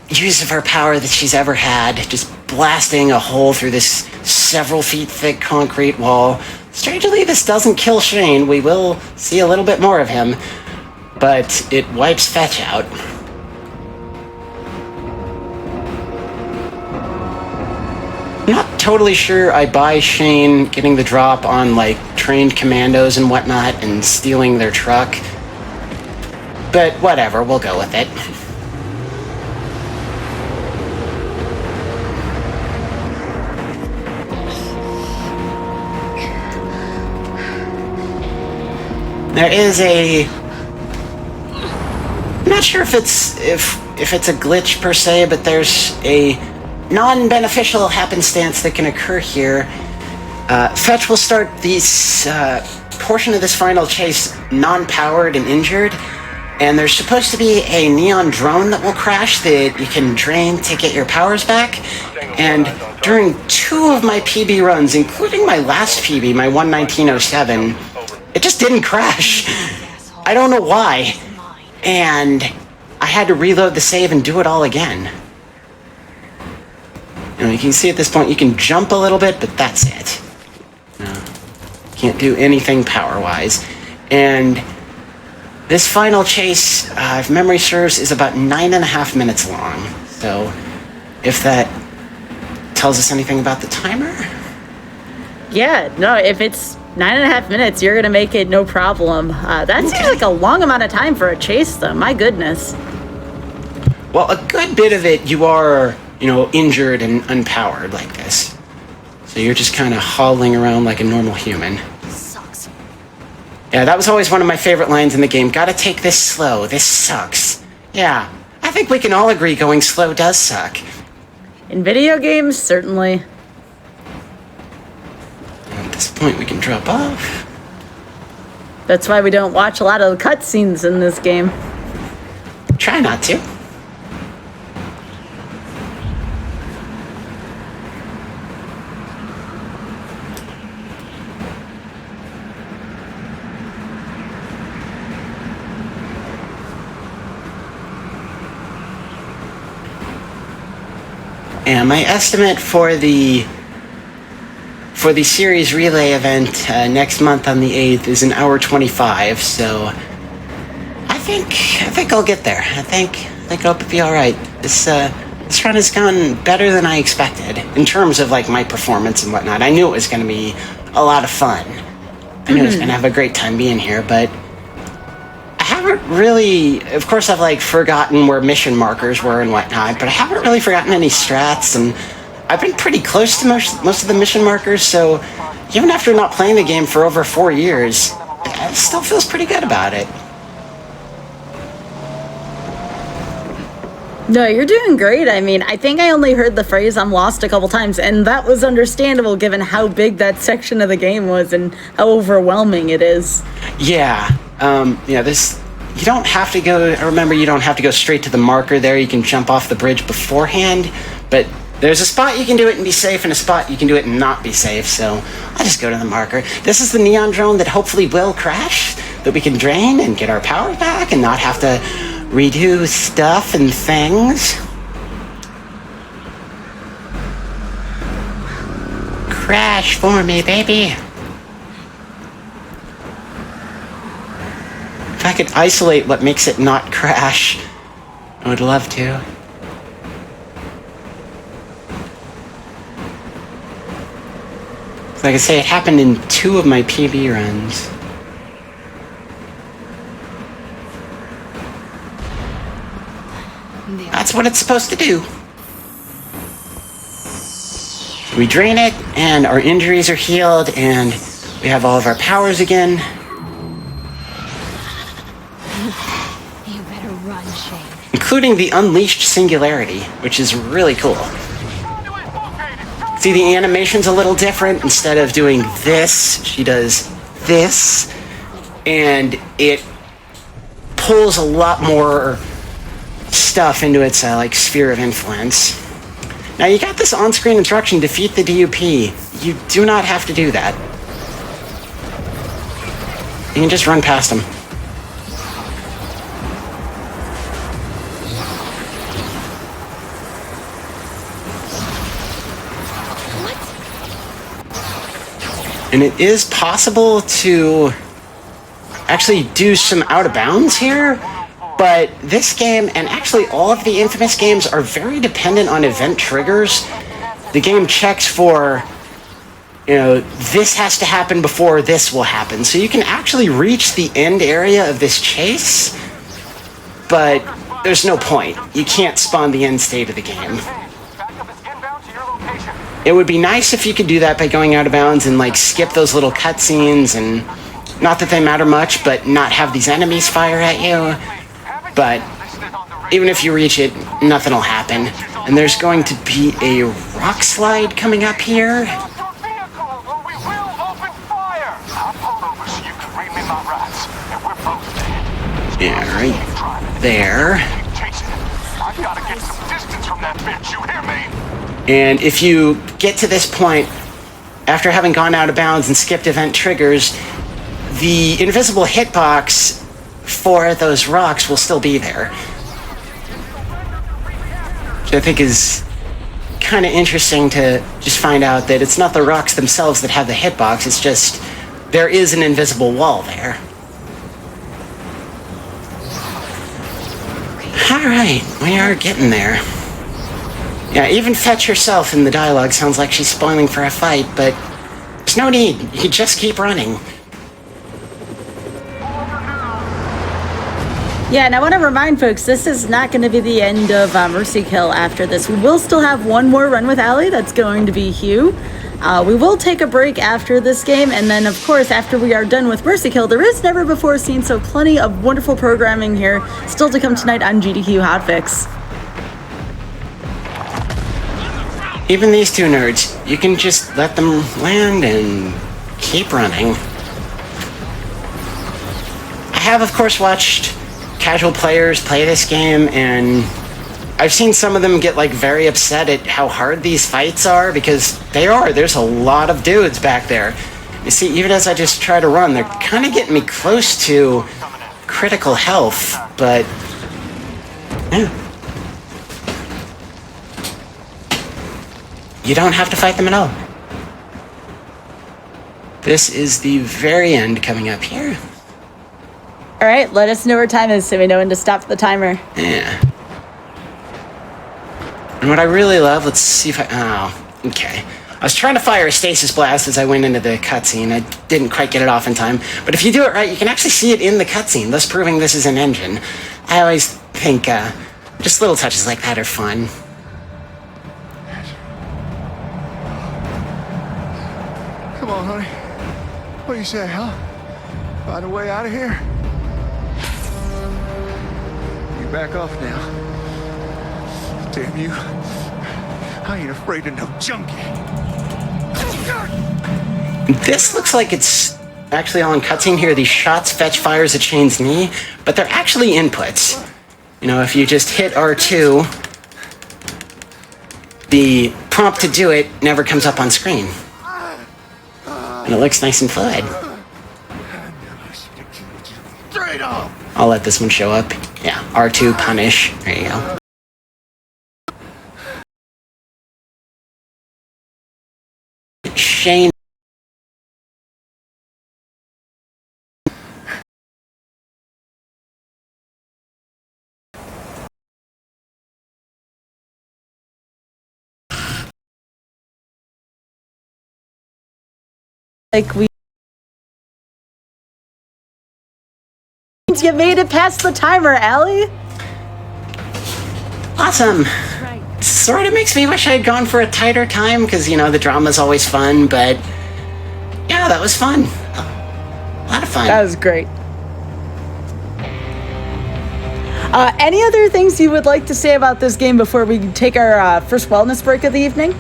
use of her power that she's ever had, just blasting a hole through this several feet thick concrete wall. Strangely, this doesn't kill Shane. We will see a little bit more of him, but it wipes Fetch out. Not totally sure I buy Shane getting the drop on, like, trained commandos and whatnot and stealing their truck. But whatever, we'll go with it. There is a... I'm not sure if it's a glitch per se, but there's a non-beneficial happenstance that can occur here. Fetch will start this portion of this final chase non-powered and injured, and there's supposed to be a neon drone that will crash that you can drain to get your powers back. And during 2 of my PB runs, including my last PB, my 11907, it just didn't crash. I don't know why. And I had to reload the save and do it all again. And you can see at this point you can jump a little bit, but that's it. Can't do anything power-wise. And this final chase, if memory serves, is about 9.5 minutes long. So if that tells us anything about the timer? Yeah, no, if it's 9.5 minutes, you're gonna make it no problem. That seems like a long amount of time for a chase, though. My goodness. Well, a good bit of it you are, injured and unpowered like this. So you're just kind of hobbling around like a normal human. Sucks. Yeah, that was always one of my favorite lines in the game. Gotta take this slow. This sucks. Yeah, I think we can all agree going slow does suck. In video games, certainly. At this point, we can drop off. That's why we don't watch a lot of the cutscenes in this game. Try not to. And my estimate for the series relay event next month on the 8th is 1:25. So I think I'll get there. I think I'll be all right. This run has gone better than I expected in terms of like my performance and whatnot. I knew it was going to be a lot of fun. I knew I was going to have a great time being here, but I haven't really. Of course, I've like forgotten where mission markers were and whatnot, but I haven't really forgotten any strats, and I've been pretty close to most of the mission markers. So even after not playing the game for over 4 years, it still feels pretty good about it. No, you're doing great. I mean, I think I only heard the phrase "I'm lost" a couple times, and that was understandable given how big that section of the game was and how overwhelming it is. Yeah. This, you don't have to go, remember, you don't have to go straight to the marker there. You can jump off the bridge beforehand, but there's a spot you can do it and be safe, and a spot you can do it and not be safe, so I'll just go to the marker. This is the neon drone that hopefully will crash, that we can drain and get our power back and not have to redo stuff and things. Crash for me, baby. If I could isolate what makes it not crash, I would love to. Like I say, it happened in 2 of my PB runs. That's what it's supposed to do. We drain it, and our injuries are healed, and we have all of our powers again. You better run, Shane. Including the Unleashed Singularity, which is really cool. See, the animation's a little different. Instead of doing this, she does this, and it pulls a lot more stuff into its sphere of influence. Now you got this on-screen instruction: defeat the DUP. You do not have to do that. You can just run past them. And it is possible to actually do some out of bounds here, but this game, and actually all of the Infamous games, are very dependent on event triggers. The game checks for, this has to happen before this will happen. So you can actually reach the end area of this chase, but there's no point. You can't spawn the end state of the game. It would be nice if you could do that by going out of bounds and skip those little cutscenes, and not that they matter much, but not have these enemies fire at you. But even if you reach it, nothing will happen. And there's going to be a rock slide coming up here. Yeah, right there. And if you get to this point, after having gone out of bounds and skipped event triggers, the invisible hitbox for those rocks will still be there. Which I think is kind of interesting to just find out that it's not the rocks themselves that have the hitbox, it's just there is an invisible wall there. Alright, we are getting there. Yeah, even Fetch herself in the dialogue sounds like she's spoiling for a fight, but there's no need. You can just keep running. Yeah, and I want to remind folks, this is not going to be the end of Mercy Kill after this. We will still have one more run with Allie. That's going to be Hugh. We will take a break after this game, and then, of course, after we are done with Mercy Kill, there is Never Before Seen, so plenty of wonderful programming here still to come tonight on GDQ Hotfix. Even these two nerds, you can just let them land and keep running. I have, of course, watched casual players play this game, and I've seen some of them get like very upset at how hard these fights are, because there's a lot of dudes back there. You see, even as I just try to run, they're kind of getting me close to critical health, but yeah. You don't have to fight them at all. This is the very end coming up here. All right, let us know where time is so we know when to stop the timer. Yeah. And what I really love, let's see if okay. I was trying to fire a stasis blast as I went into the cutscene. I didn't quite get it off in time. But if you do it right, you can actually see it in the cutscene, thus proving this is an engine. I always think just little touches like that are fun. Come on, honey. What do you say, huh? Find a way out of here? You back off now. Damn you. I ain't afraid of no junkie. This looks like it's actually all in cutscene here. These shots fetch fires at Shane's knee, but they're actually inputs. You know, if you just hit R2, the prompt to do it never comes up on screen. And it looks nice and fluid. I'll let this one show up. Yeah, R2 punish. There you go. Shane. Like you made it past the timer, Allie. Awesome. Sort of makes me wish I had gone for a tighter time, because, you know, the drama's always fun, but yeah, that was fun. A lot of fun. That was great. Any other things you would like to say about this game before we take our first wellness break of the evening?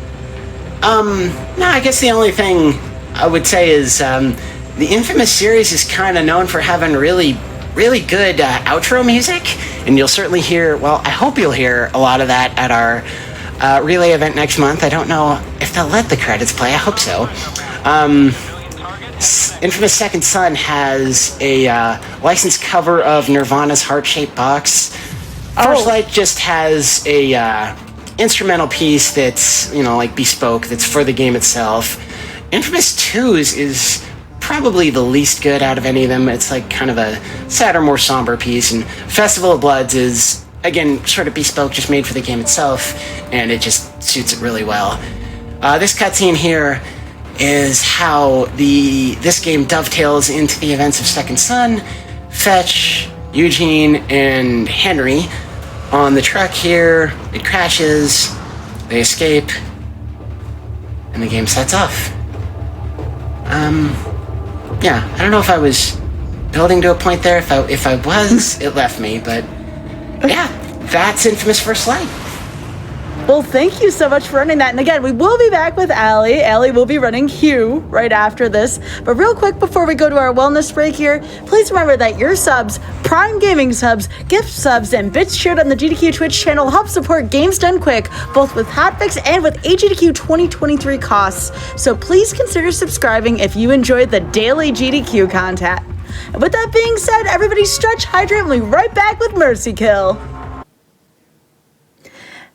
No, I guess the only thing I would say is the Infamous series is kind of known for having really good outro music, and you'll certainly hear, well, I hope you'll hear a lot of that at our Relay event next month. I don't know if they'll let the credits play. I hope so. Infamous Second Son has a licensed cover of Nirvana's Heart-Shaped Box. First Light just has a instrumental piece that's, you know, like bespoke, that's for the game itself. Infamous 2's is probably the least good out of any of them. It's like kind of a sadder, more somber piece, and Festival of Bloods is, again, sort of bespoke, just made for the game itself, and it just suits it really well. This cutscene here is how this game dovetails into the events of Second Son. Fetch, Eugene, and Henry on the truck here. It crashes, they escape, and the game sets off. Yeah, I don't know if I was building to a point there. If I was, it left me, but yeah, that's Infamous First Light. Well, thank you so much for running that. And again, we will be back with Allie. Allie will be running Hugh right after this. But real quick, before we go to our wellness break here, please remember that your subs, Prime Gaming subs, gift subs, and bits shared on the GDQ Twitch channel help support Games Done Quick, both with Hotfix and with AGDQ 2023 costs. So please consider subscribing if you enjoyed the daily GDQ content. And with that being said, everybody stretch, hydrate, and we'll be right back with Mercy Kill.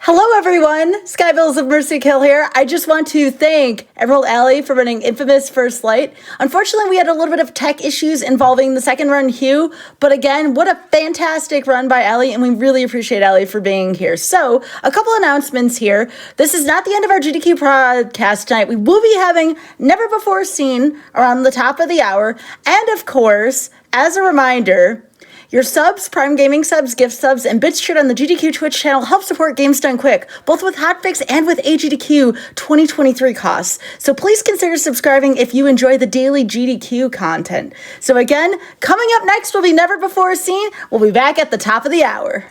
Hello everyone, Skybills of Mercy Kill here. I just want to thank Emerald Alley for running Infamous First Light. Unfortunately, we had a little bit of tech issues involving the second run Hugh, but again, what a fantastic run by Allie, and we really appreciate Allie for being here. So, a couple announcements here. This is not the end of our GDQ podcast tonight. We will be having Never Before Seen around the top of the hour, and of course, as a reminder, Your subs, Prime Gaming subs, gift subs, and bits shared on the GDQ Twitch channel help support Games Done Quick, both with hotfix and with AGDQ 2023 costs. So please consider subscribing if you enjoy the daily GDQ content. So again, coming up next will be Never Before Seen. We'll be back at the top of the hour.